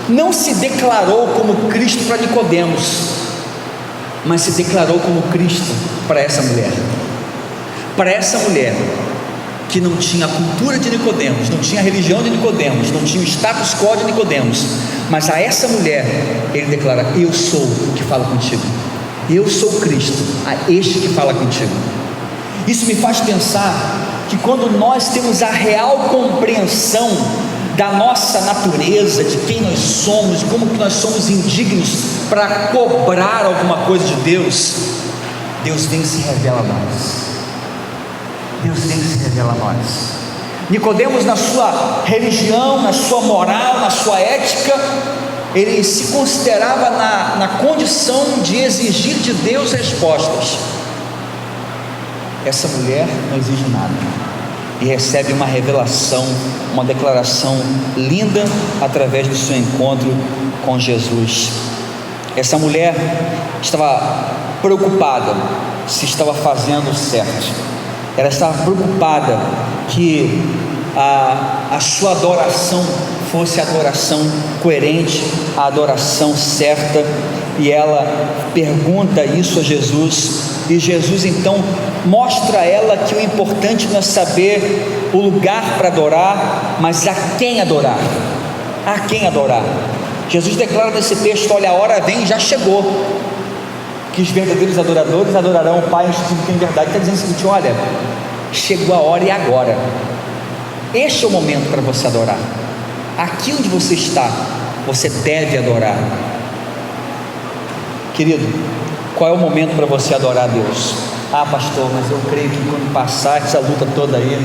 não se declarou como Cristo para Nicodemos, mas se declarou como Cristo para essa mulher. Para essa mulher que não tinha a cultura de Nicodemos, não tinha a religião de Nicodemos, não tinha o status quo de Nicodemos, mas a essa mulher ele declara: eu sou o que fala contigo, eu sou Cristo, a este que fala contigo. Isso me faz pensar que quando nós temos a real compreensão da nossa natureza, de quem nós somos, de como que nós somos indignos para cobrar alguma coisa de Deus, Deus vem e se revela a nós. Deus vem e se revela a nós. Nicodemos, na sua religião, na sua moral, na sua ética, ele se considerava na condição de exigir de Deus respostas. Essa mulher não exige nada e recebe uma revelação, uma declaração linda através do seu encontro com Jesus. Essa mulher estava preocupada se estava fazendo certo. Ela estava preocupada que a sua adoração fosse a adoração coerente, a adoração certa, e ela pergunta isso a Jesus, e Jesus então mostra a ela que o importante não é saber o lugar para adorar, mas a quem adorar. A quem adorar. Jesus declara nesse texto: olha, a hora vem, já chegou, que os verdadeiros adoradores adorarão o Pai em espírito e em verdade. Está dizendo o seguinte: olha, chegou a hora e agora. Este é o momento para você adorar. Aqui onde você está, você deve adorar. Querido, qual é o momento para você adorar a Deus? Ah, pastor, mas eu creio que quando passar essa luta toda aí,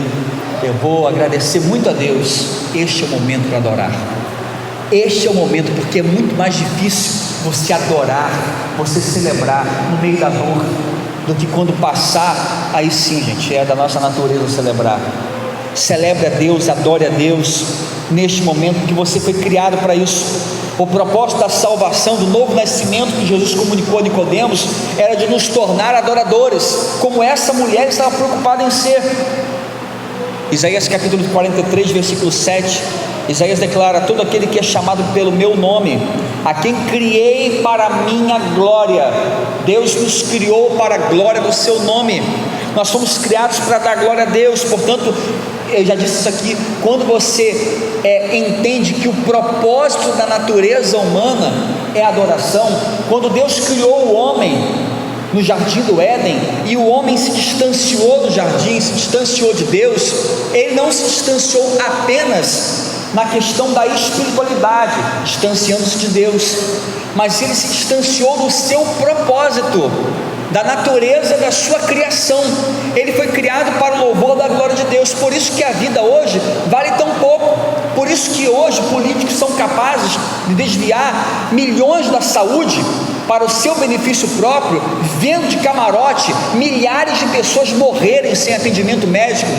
eu vou agradecer muito a Deus. Este é o momento para adorar. Este é o momento, porque é muito mais difícil você adorar, você celebrar no meio da dor, do que quando passar. Aí sim, gente, é da nossa natureza celebrar. Celebre a Deus, adore a Deus neste momento, que você foi criado para isso. O propósito da salvação, do novo nascimento que Jesus comunicou a Nicodemos, era de nos tornar adoradores, como essa mulher estava preocupada em ser. Isaías capítulo 43, versículo 7, Isaías declara: todo aquele que é chamado pelo meu nome, a quem criei para a minha glória. Deus nos criou para a glória do seu nome. Nós fomos criados para dar glória a Deus. Portanto, eu já disse isso aqui, quando você entende que o propósito da natureza humana é a adoração, quando Deus criou o homem no jardim do Éden, e o homem se distanciou do jardim, se distanciou de Deus, ele não se distanciou apenas na questão da espiritualidade, distanciando-se de Deus, mas ele se distanciou do seu propósito, da natureza da sua criação. Ele foi criado para o louvor da glória de Deus. Por isso que a vida hoje vale tão pouco, por isso que hoje políticos são capazes de desviar milhões da saúde para o seu benefício próprio, vendo de camarote milhares de pessoas morrerem sem atendimento médico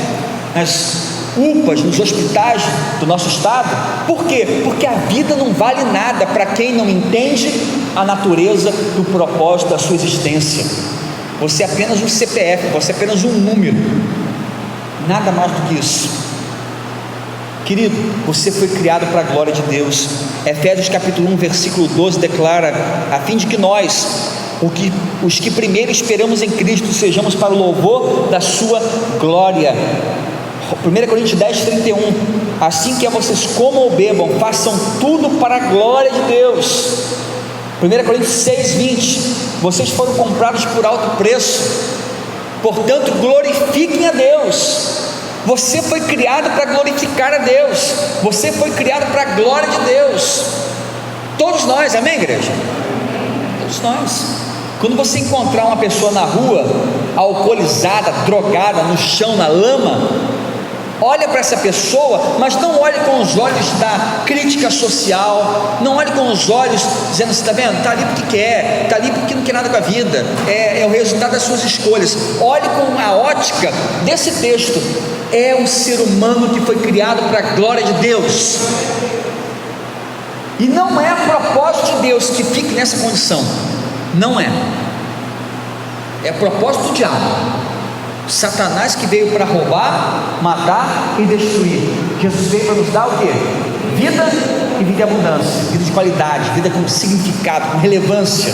nas UPAs, nos hospitais do nosso estado. Por quê? Porque a vida não vale nada para quem não entende a natureza do propósito da sua existência. Você é apenas um CPF, você é apenas um número, nada mais do que isso. Querido, você foi criado para a glória de Deus. Efésios capítulo 1, versículo 12 declara: a fim de que nós, os que primeiro esperamos em Cristo, sejamos para o louvor da sua glória. 1 Coríntios 10, 31, assim que vocês comam ou bebam, façam tudo para a glória de Deus. 1 Coríntios 6, 20, vocês foram comprados por alto preço, portanto glorifiquem a Deus. Você foi criado para glorificar a Deus, você foi criado para a glória de Deus. Todos nós, amém, igreja? Todos nós. Quando você encontrar uma pessoa na rua, alcoolizada, drogada, no chão, na lama, olha para essa pessoa, mas não olhe com os olhos da crítica social, não olhe com os olhos dizendo: você está vendo? Está ali porque quer, está ali porque não quer nada com a vida, é o resultado das suas escolhas. Olhe com a ótica desse texto: é um ser humano que foi criado para a glória de Deus, e não é a propósito de Deus que fique nessa condição, não é propósito do diabo, Satanás, que veio para roubar, matar e destruir. Jesus veio para nos dar o quê? Vida e vida em abundância, vida de qualidade, vida com significado, com relevância.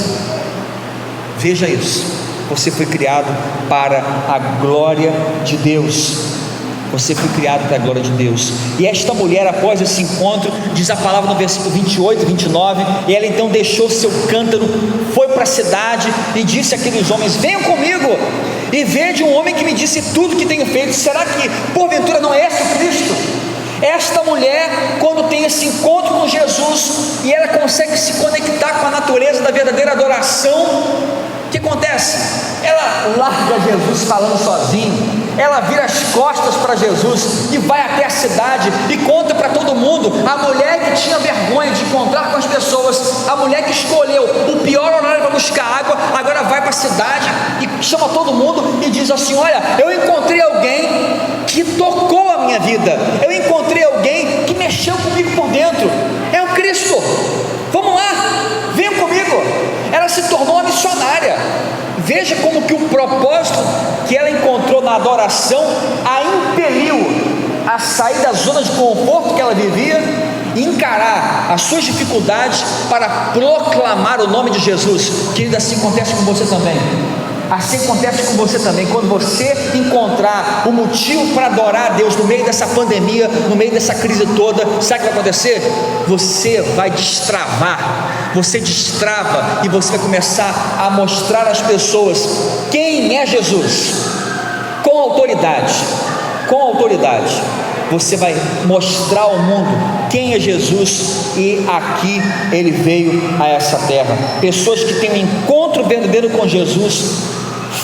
Veja isso, você foi criado para a glória de Deus. Você foi criado para a glória de Deus. E esta mulher, após esse encontro, diz a palavra no versículo 28, 29, e ela então deixou seu cântaro, foi para a cidade e disse àqueles homens: venham comigo e vede um homem que me disse tudo que tenho feito. Será que porventura não é esse o Cristo? Esta mulher, quando tem esse encontro com Jesus e ela consegue se conectar com a natureza da verdadeira adoração, o que acontece? Ela larga Jesus falando sozinho, ela vira as costas para Jesus e vai até a cidade e conta para todo mundo. A mulher que tinha vergonha de encontrar com as pessoas, a mulher que escolheu o pior horário para buscar água, agora vai para a cidade e chama todo mundo e diz assim: olha, eu encontrei alguém que tocou a minha vida, eu encontrei alguém que mexeu comigo por dentro, é o Cristo, vamos lá, venham comigo. Ela se tornou uma missionária. Veja como que o propósito que ela encontrou na adoração a impeliu a sair da zona de conforto que ela vivia e encarar as suas dificuldades para proclamar o nome de Jesus. Querido, assim acontece com você também. Assim acontece com você também. Quando você encontrar o motivo para adorar a Deus no meio dessa pandemia, no meio dessa crise toda, sabe o que vai acontecer? Você vai destravar, você destrava e você vai começar a mostrar às pessoas quem é Jesus, com autoridade, você vai mostrar ao mundo quem é Jesus, e aqui ele veio a essa terra. Pessoas que têm um encontro verdadeiro com Jesus,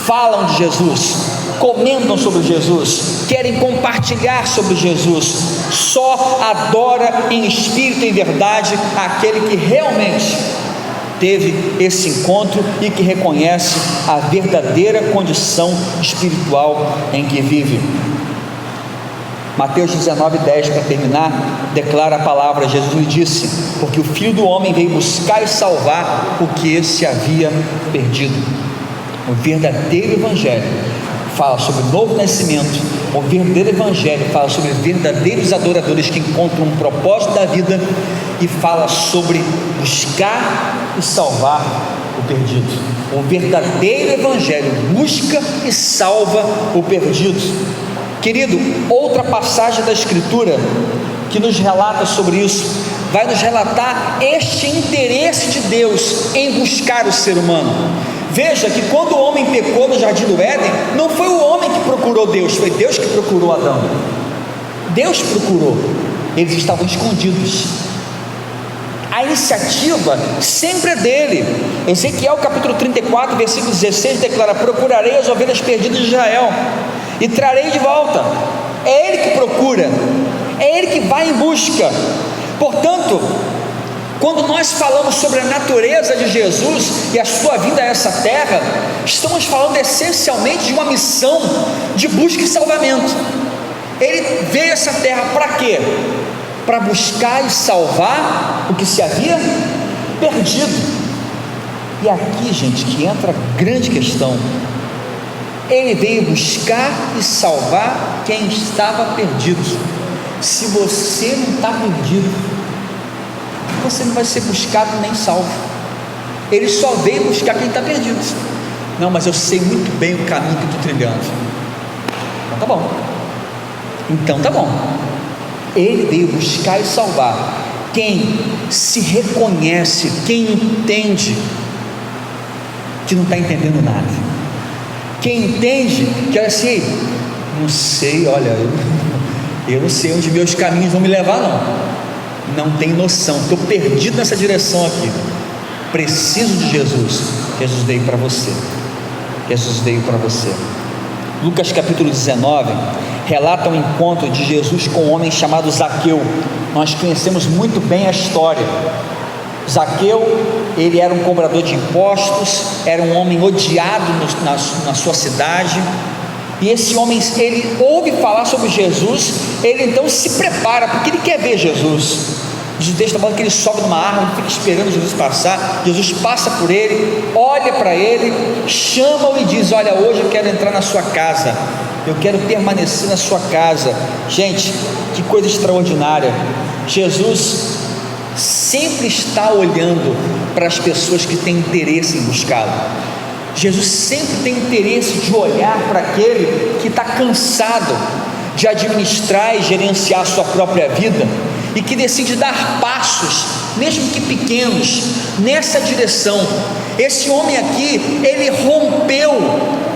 falam de Jesus, comentam sobre Jesus, querem compartilhar sobre Jesus. Só adora em espírito e em verdade aquele que realmente teve esse encontro e que reconhece a verdadeira condição espiritual em que vive. Mateus 19:10, para terminar, declara a palavra. Jesus lhe disse: porque o Filho do Homem veio buscar e salvar o que se havia perdido. O verdadeiro evangelho fala sobre o novo nascimento. O verdadeiro evangelho fala sobre verdadeiros adoradores que encontram um propósito da vida, e fala sobre buscar e salvar o perdido. O verdadeiro evangelho busca e salva o perdido. Querido, outra passagem da Escritura que nos relata sobre isso, vai nos relatar este interesse de Deus em buscar o ser humano. Veja que quando o homem pecou no jardim do Éden, não foi o homem que procurou Deus, foi Deus que procurou Adão. Deus procurou, eles estavam escondidos. A iniciativa sempre é dele. Ezequiel capítulo 34, versículo 16 declara: procurarei as ovelhas perdidas de Israel e trarei de volta. É ele que procura, é ele que vai em busca. Portanto, quando nós falamos sobre a natureza de Jesus e a sua vinda a essa terra, estamos falando essencialmente de uma missão de busca e salvamento. Ele veio a essa terra para quê? Para buscar e salvar o que se havia perdido. E aqui, gente, que entra a grande questão. Ele veio buscar e salvar quem estava perdido. Se você não está perdido, você não vai ser buscado nem salvo. Ele só veio buscar quem está perdido. Não, mas eu sei muito bem o caminho que estou trilhando. Então tá bom. Então tá bom. Ele veio buscar e salvar quem se reconhece, quem entende que não está entendendo nada. Quem entende que, olha assim, não sei, olha, eu não sei onde meus caminhos vão me levar, não tenho noção, estou perdido nessa direção aqui, preciso de Jesus. Jesus veio para você. Jesus veio para você. Lucas capítulo 19 relata o encontro de Jesus com um homem chamado Zaqueu. Nós conhecemos muito bem a história. Zaqueu, ele era um cobrador de impostos, era um homem odiado na sua cidade, e esse homem, ele ouve falar sobre Jesus, ele então se prepara, porque ele quer ver Jesus. Diz o texto que ele sobe numa árvore, fica esperando Jesus passar. Jesus passa por ele, olha para ele, chama-o e diz: olha, hoje eu quero entrar na sua casa, eu quero permanecer na sua casa. Gente, que coisa extraordinária. Jesus sempre está olhando para as pessoas que têm interesse em buscá-lo. Jesus sempre tem interesse de olhar para aquele que está cansado de administrar e gerenciar a sua própria vida, e que decide dar passos, mesmo que pequenos, nessa direção. Esse homem aqui, ele rompeu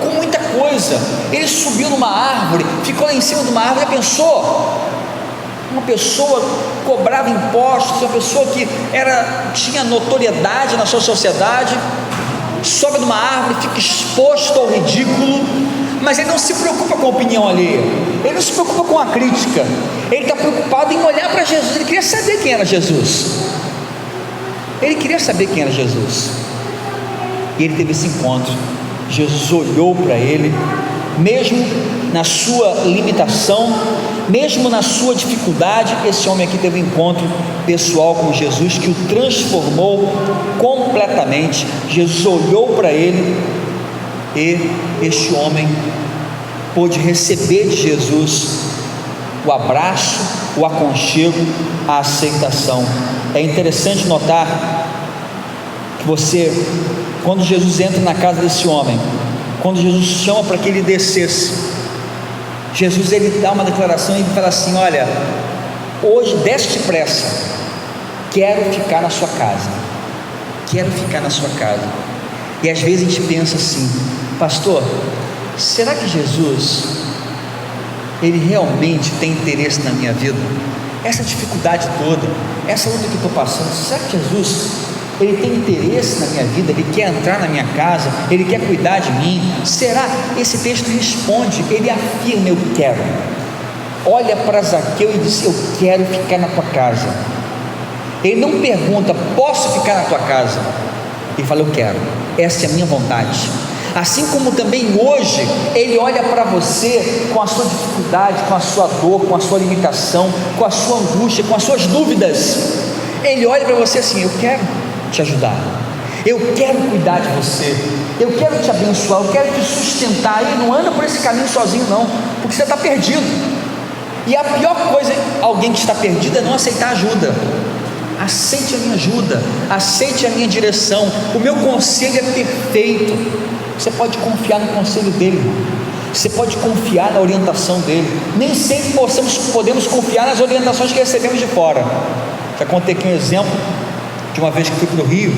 com muita coisa. Ele subiu numa árvore, ficou lá em cima de uma árvore. Já pensou? Uma pessoa cobrava impostos, uma pessoa que tinha notoriedade na sua sociedade, sobe numa árvore, fica exposto ao ridículo, mas ele não se preocupa com a opinião alheia, ele não se preocupa com a crítica, ele está preocupado em olhar para Jesus. Ele queria saber quem era Jesus, ele queria saber quem era Jesus, e ele teve esse encontro. Jesus olhou para ele, mesmo na sua limitação, mesmo na sua dificuldade. Esse homem aqui teve um encontro pessoal com Jesus que o transformou completamente. Jesus olhou para ele e este homem pôde receber de Jesus o abraço, o aconchego, a aceitação. É interessante notar que quando Jesus entra na casa desse homem, quando Jesus chama para que ele descesse, Jesus, ele dá uma declaração e ele fala assim: olha, hoje desce depressa, quero ficar na sua casa, quero ficar na sua casa. E às vezes a gente pensa assim: pastor, será que Jesus, ele realmente tem interesse na minha vida? Essa dificuldade toda, essa luta que eu estou passando, será que Jesus, ele tem interesse na minha vida? Ele quer entrar na minha casa, ele quer cuidar de mim? Será? Esse texto responde, ele afirma: eu quero. Olha para Zaqueu e diz: eu quero ficar na tua casa. Ele não pergunta: posso ficar na tua casa? Ele fala: eu quero, essa é a minha vontade. Assim como também hoje Ele olha para você com a sua dificuldade, com a sua dor, com a sua limitação, com a sua angústia, com as suas dúvidas. Ele olha para você assim: eu quero te ajudar, eu quero cuidar de você, eu quero te abençoar, eu quero te sustentar. E não anda por esse caminho sozinho não, porque você está perdido. E a pior coisa, alguém que está perdido, é não aceitar ajuda. Aceite a minha ajuda, aceite a minha direção. O meu conselho é perfeito. Você pode confiar no conselho dele, irmão. Você pode confiar na orientação dele. Nem sempre podemos confiar nas orientações que recebemos de fora. Já contei aqui um exemplo de uma vez que fui para o Rio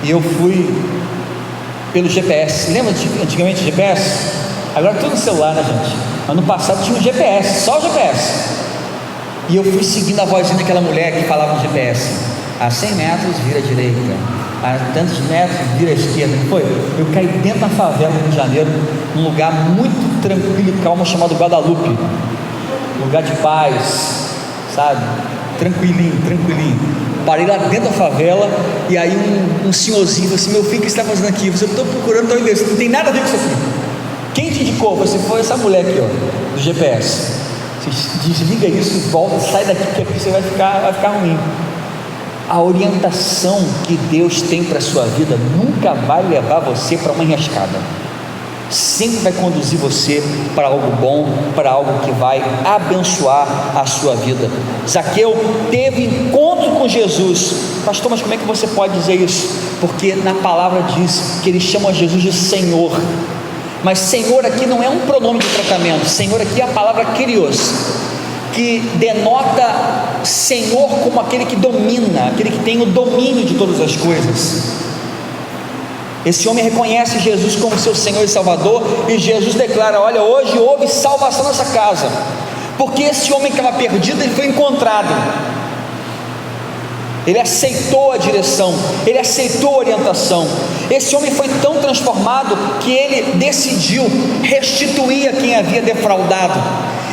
e eu fui pelo GPS. Lembra antigamente GPS? Agora tudo no celular, né, gente? Ano passado tinha um GPS, só o GPS. E eu fui seguindo a vozinha daquela mulher que falava no GPS: a 100 metros vira à direita, a tantos metros vira à esquerda. Não foi? Eu caí dentro da favela do Rio de Janeiro, num lugar muito tranquilo e calmo chamado Guadalupe, lugar de paz, sabe? Tranquilinho. Parei lá dentro da favela, e aí um senhorzinho falou assim: meu filho, o que você está fazendo aqui? Eu estou procurando, estou indo, não tem nada a ver com isso aqui. Quem te indicou? Você foi essa mulher aqui, ó, do GPS. Desliga isso e volta, sai daqui, que aqui você vai ficar ruim. A orientação que Deus tem para a sua vida nunca vai levar você para uma enrascada. Sempre vai conduzir você para algo bom, para algo que vai abençoar a sua vida. Zaqueu teve encontro com Jesus. Pastor, mas como é que você pode dizer isso? Porque na palavra diz que eles chamam Jesus de Senhor. Mas Senhor aqui não é um pronome de tratamento. Senhor aqui é a palavra Kyrios, que denota Senhor como aquele que domina, aquele que tem o domínio de todas as coisas. Esse homem reconhece Jesus como seu Senhor e Salvador, e Jesus declara: olha, hoje houve salvação nessa casa, porque esse homem que estava perdido, ele foi encontrado. Ele aceitou a direção, ele aceitou a orientação. Esse homem foi tão transformado que ele decidiu restituir a quem havia defraudado.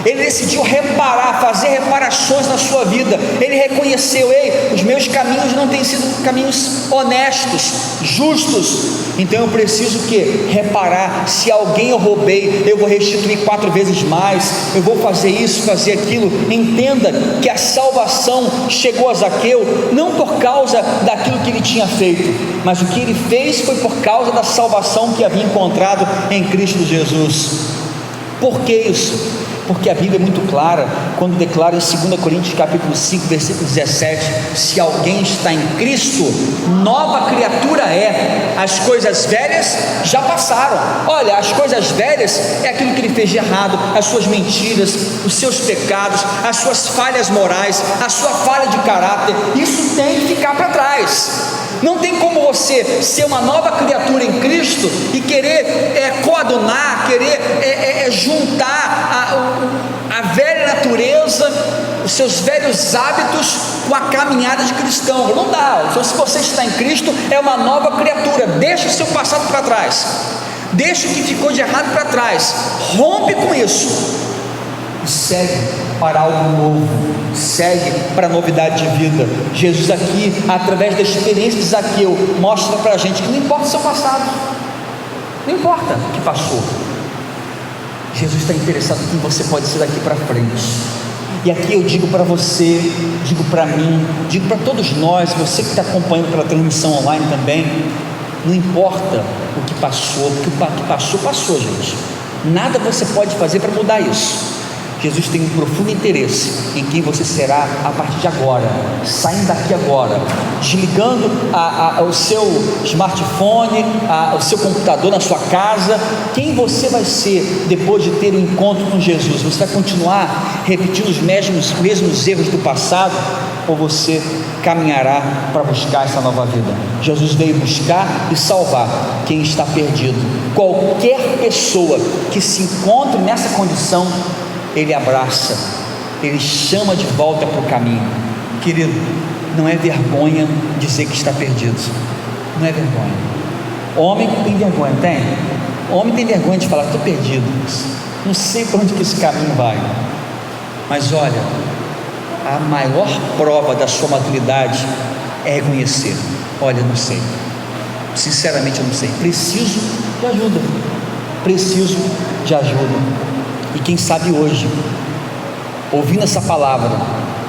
Ele decidiu reparar, fazer reparações na sua vida. Ele reconheceu: ei, os meus caminhos não têm sido caminhos honestos, justos. Então eu preciso o quê? Reparar. Se alguém eu roubei, eu vou restituir 4 vezes mais. Eu vou fazer isso, fazer aquilo. Entenda que a salvação chegou a Zaqueu não por causa daquilo que ele tinha feito, mas o que ele fez foi por causa da salvação que havia encontrado em Cristo Jesus. Por que isso? Porque a Bíblia é muito clara quando declara em 2 Coríntios capítulo 5, versículo 17: se alguém está em Cristo, nova criatura é, as coisas velhas já passaram. Olha, as coisas velhas é aquilo que ele fez de errado, as suas mentiras, os seus pecados, as suas falhas morais, a sua falha de caráter. Isso tem que ficar para trás. Não tem como você ser uma nova criatura em Cristo e querer coadunar, querer juntar a velha natureza, os seus velhos hábitos com a caminhada de cristão. Não dá. Então, se você está em Cristo, é uma nova criatura. Deixa o seu passado para trás, deixa o que ficou de errado para trás, rompe com isso e segue para algo novo, segue para a novidade de vida. Jesus aqui, através da experiência de Zaqueu, mostra para a gente que não importa o seu passado, não importa o que passou, Jesus está interessado em quem você pode ser daqui para frente. E aqui eu digo para você, digo para mim, digo para todos nós, você que está acompanhando pela transmissão online também, não importa o que passou, porque o que passou, gente. Nada você pode fazer para mudar isso. Jesus tem um profundo interesse em quem você será a partir de agora, saindo daqui agora, desligando o seu smartphone, o seu computador na sua casa. Quem você vai ser depois de ter um encontro com Jesus? Você vai continuar repetindo os mesmos erros do passado, ou você caminhará para buscar essa nova vida? Jesus veio buscar e salvar quem está perdido. Qualquer pessoa que se encontre nessa condição, Ele abraça, Ele chama de volta para o caminho. Querido, não é vergonha dizer que está perdido, não é vergonha. Homem tem vergonha, tem? Homem tem vergonha de falar: estou perdido, não sei para onde que esse caminho vai. Mas olha, a maior prova da sua maturidade é reconhecer: olha, não sei, sinceramente eu não sei, preciso de ajuda, preciso de ajuda. E quem sabe hoje, ouvindo essa palavra,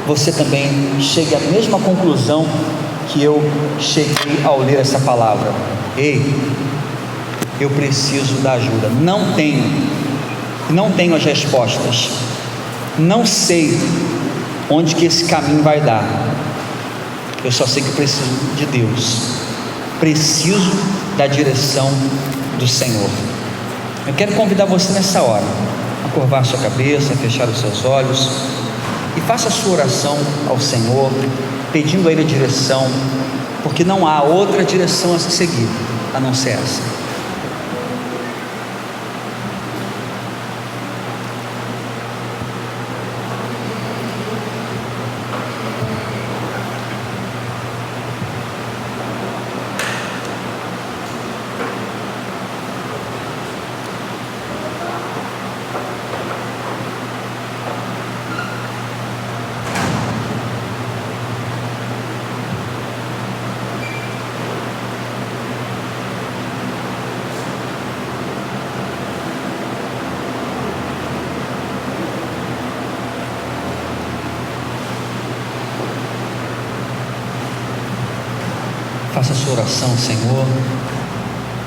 você também chegue à mesma conclusão que eu cheguei ao ler essa palavra. Ei, eu preciso da ajuda, não tenho as respostas, não sei onde que esse caminho vai dar, eu só sei que preciso de Deus, preciso da direção do Senhor. Eu quero convidar você nessa hora a curvar a sua cabeça, a fechar os seus olhos e faça a sua oração ao Senhor, pedindo a Ele a direção, porque não há outra direção a se seguir a não ser essa. Faça a sua oração, Senhor.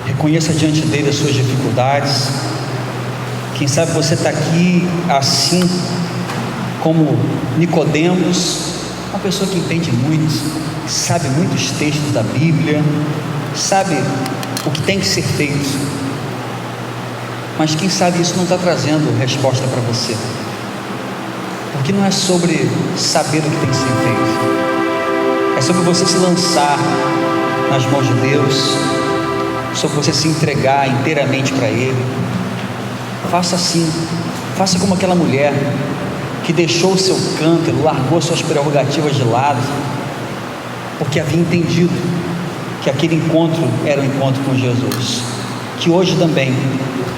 Reconheça diante dele as suas dificuldades. Quem sabe você está aqui assim como Nicodemos, uma pessoa que entende muito, sabe muitos textos da Bíblia, sabe o que tem que ser feito, mas quem sabe isso não está trazendo resposta para você, porque não é sobre saber o que tem que ser feito, é sobre você se lançar nas mãos de Deus, sobre você se entregar inteiramente para Ele. Faça assim, faça como aquela mulher que deixou o seu cântaro, largou suas prerrogativas de lado, porque havia entendido que aquele encontro era um encontro com Jesus. Que hoje também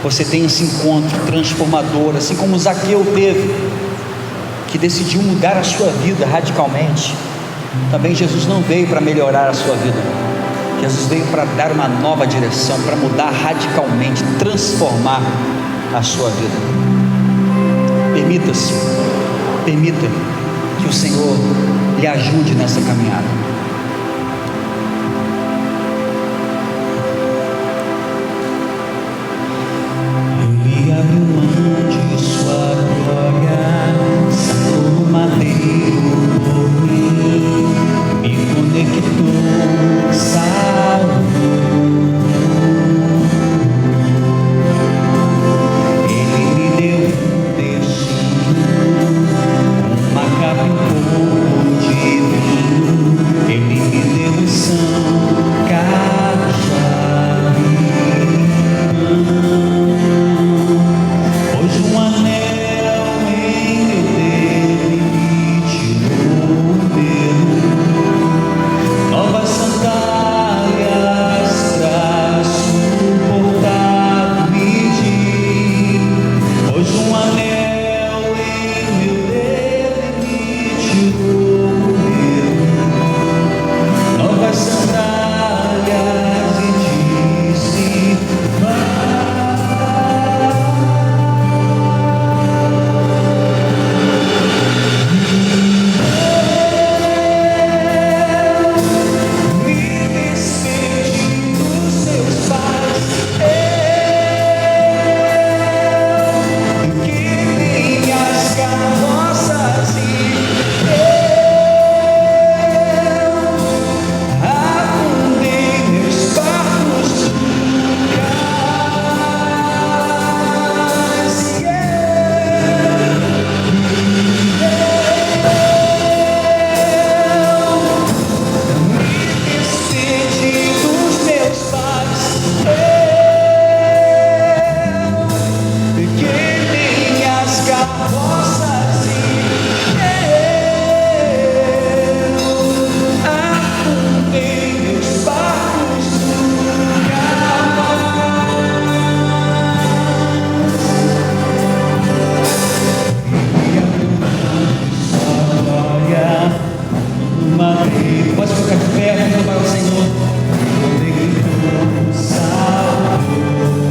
você tenha esse encontro transformador, assim como Zaqueu teve, que decidiu mudar a sua vida radicalmente. Também Jesus não veio para melhorar a sua vida, Jesus veio para dar uma nova direção, para mudar radicalmente, transformar a sua vida. Permita que o Senhor lhe ajude nessa caminhada. Ele abriu mão de sua glória, santo madeiro por mim, me conectou, salvou. Ele me deu um destino, uma capa e um pouco de vinho. Ele me deu unção, cajado e hoje um anel em meu dedo me tirou o dedo, novas sandálias pra suportar pedir. Hoje um anel em meu dedo me tirou o dedo, novas sandálias e disse: vai. Me despedi dos seus pais, que minhas carroças afundei meus barcos no cais, me despedi dos meus pais, que minhas carroças afundei meus barcos no cais. Pode ficar de pé, vamos louvar o Senhor. Salvou.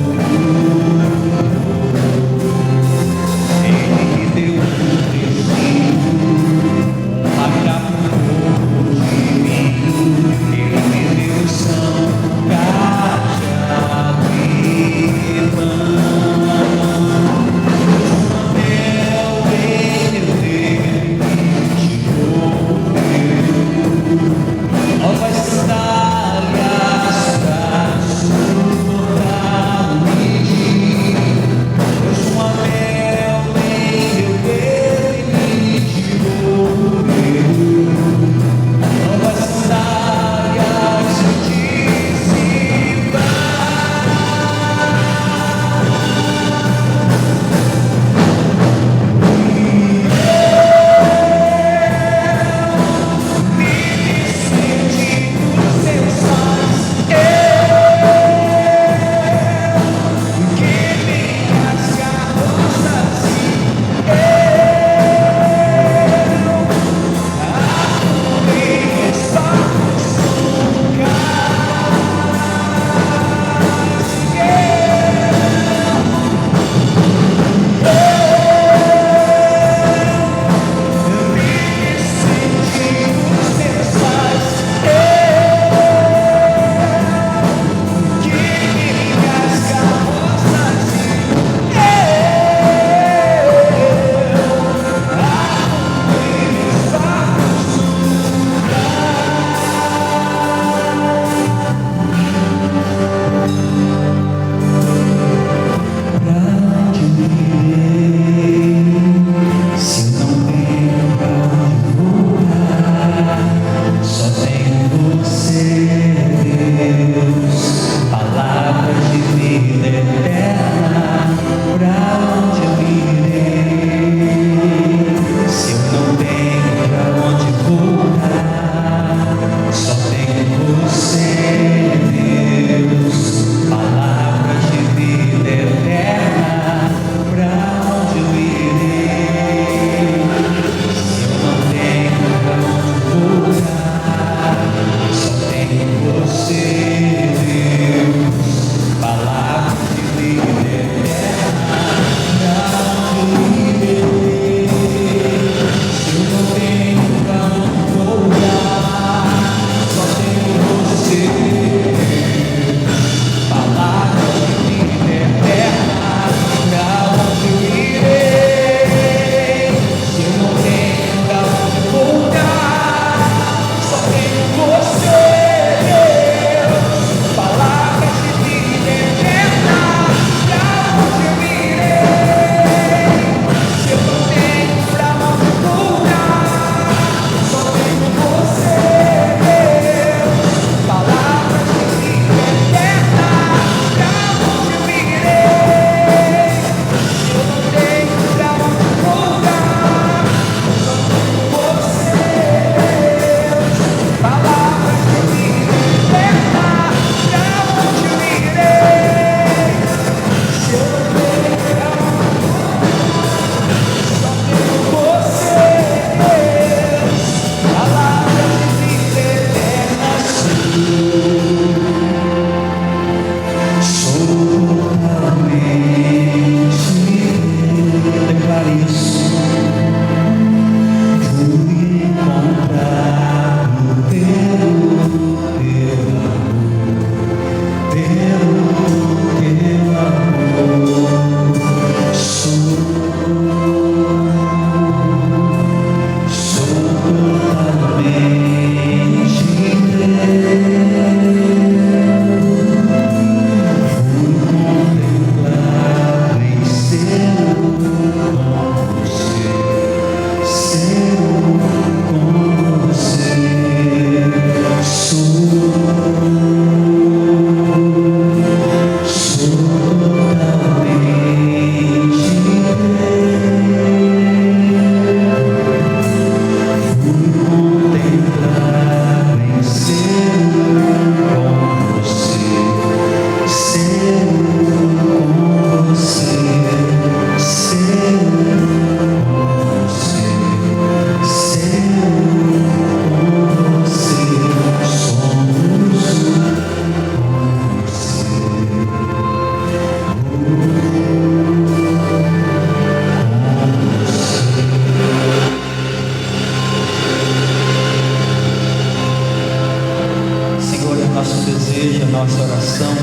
oração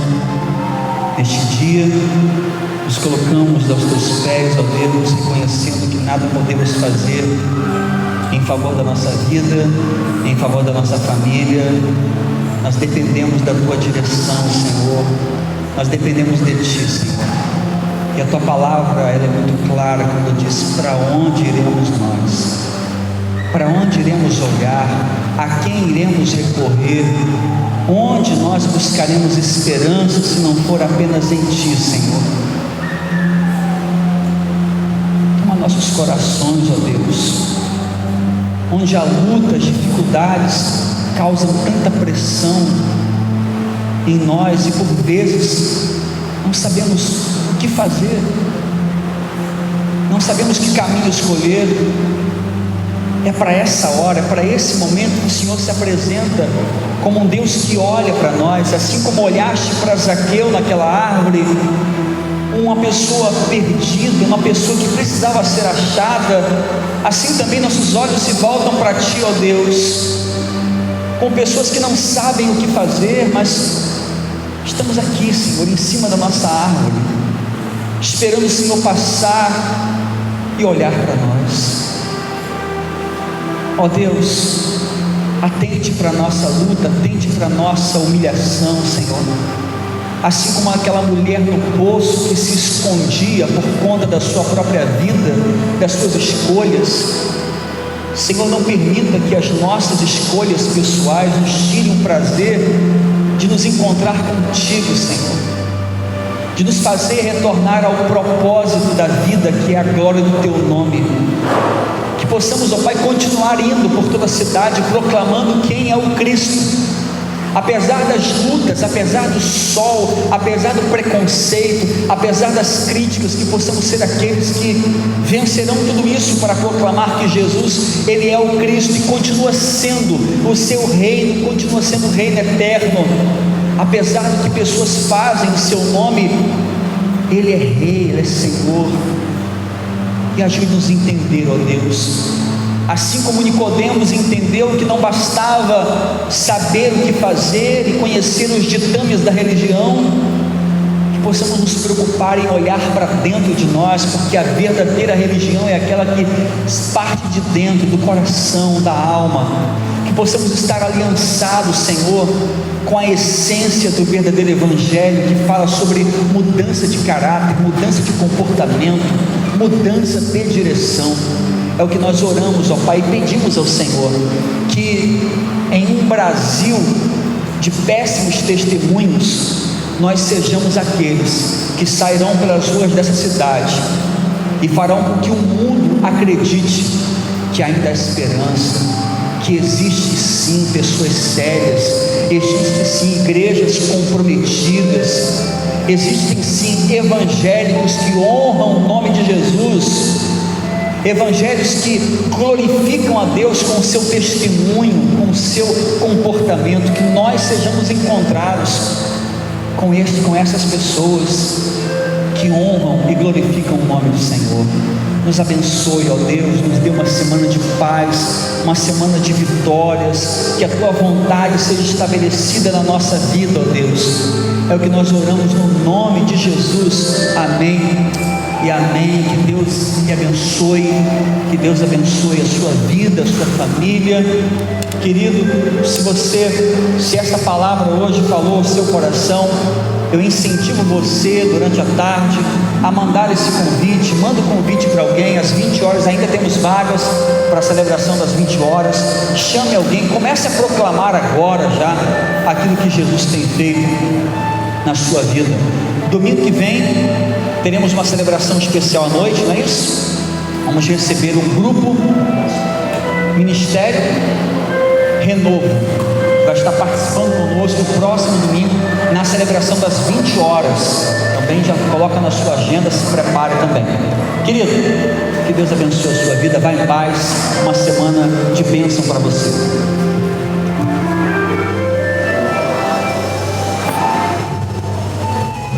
neste dia. Nos colocamos aos teus pés, ó Deus, reconhecendo que nada podemos fazer em favor da nossa vida, em favor da nossa família. Nós dependemos da tua direção, Senhor. Nós dependemos de ti, Senhor. E a tua palavra, ela é muito clara quando diz para onde iremos nós, para onde iremos olhar, a quem iremos recorrer, onde nós buscaremos esperança se não for apenas em ti, Senhor. Toma nossos corações, ó Deus, onde a luta, as dificuldades causam tanta pressão em nós e por vezes não sabemos o que fazer, não sabemos que caminho escolher. É para essa hora, é para esse momento que o Senhor se apresenta como um Deus que olha para nós, assim como olhaste para Zaqueu naquela árvore, uma pessoa perdida, uma pessoa que precisava ser achada. Assim também nossos olhos se voltam para ti, ó Deus, com pessoas que não sabem o que fazer, mas estamos aqui, Senhor, em cima da nossa árvore, esperando o Senhor passar e olhar para nós. Ó Deus, atente para a nossa luta, atente para a nossa humilhação, Senhor. Assim como aquela mulher no poço que se escondia por conta da sua própria vida, das suas escolhas, Senhor, não permita que as nossas escolhas pessoais nos tirem o prazer de nos encontrar contigo, Senhor, de nos fazer retornar ao propósito da vida, que é a glória do teu nome. Que possamos, ó Pai, continuar indo por toda a cidade proclamando quem é o Cristo, apesar das lutas, apesar do sol, apesar do preconceito, apesar das críticas, que possamos ser aqueles que vencerão tudo isso para proclamar que Jesus, Ele é o Cristo e continua sendo o seu reino, continua sendo o reino eterno. Apesar do que pessoas fazem em seu nome, Ele é Rei, Ele é Senhor. E ajude-nos a entender, ó Deus, assim como Nicodemos entendeu que não bastava saber o que fazer e conhecer os ditames da religião, que possamos nos preocupar em olhar para dentro de nós, porque a verdadeira religião é aquela que parte de dentro, do coração, da alma. Que possamos estar aliançados, Senhor, com a essência do verdadeiro Evangelho, que fala sobre mudança de caráter, mudança de comportamento, mudança de direção. É o que nós oramos, ó Pai, e pedimos ao Senhor, que em um Brasil de péssimos testemunhos, nós sejamos aqueles que sairão pelas ruas dessa cidade e farão com que o mundo acredite que ainda há esperança, que existe sim pessoas sérias, existem sim igrejas comprometidas, existem sim evangélicos que honram o nome de Jesus, evangelhos que glorificam a Deus com o seu testemunho, com o seu comportamento. Que nós sejamos encontrados com essas pessoas que honram e glorificam o nome do Senhor. Nos abençoe, ó Deus, nos dê uma semana de paz, uma semana de vitórias, que a tua vontade seja estabelecida na nossa vida, ó Deus. É o que nós oramos no nome de Jesus. Amém e amém. Que Deus te abençoe, que Deus abençoe a sua vida, a sua família. Querido, se essa palavra hoje falou ao seu coração, eu incentivo você durante a tarde a mandar esse convite. Manda o convite para alguém. Às 20 horas ainda temos vagas para a celebração das 20 horas. Chame alguém, comece a proclamar agora já aquilo que Jesus tem feito na sua vida. Domingo que vem teremos uma celebração especial à noite, não é isso? Vamos receber um grupo, Ministério Renovo, vai estar participando conosco no próximo domingo na celebração das 20 horas. Também já coloca na sua agenda, se prepare também. Querido, que Deus abençoe a sua vida. Vá em paz, uma semana de bênção para você.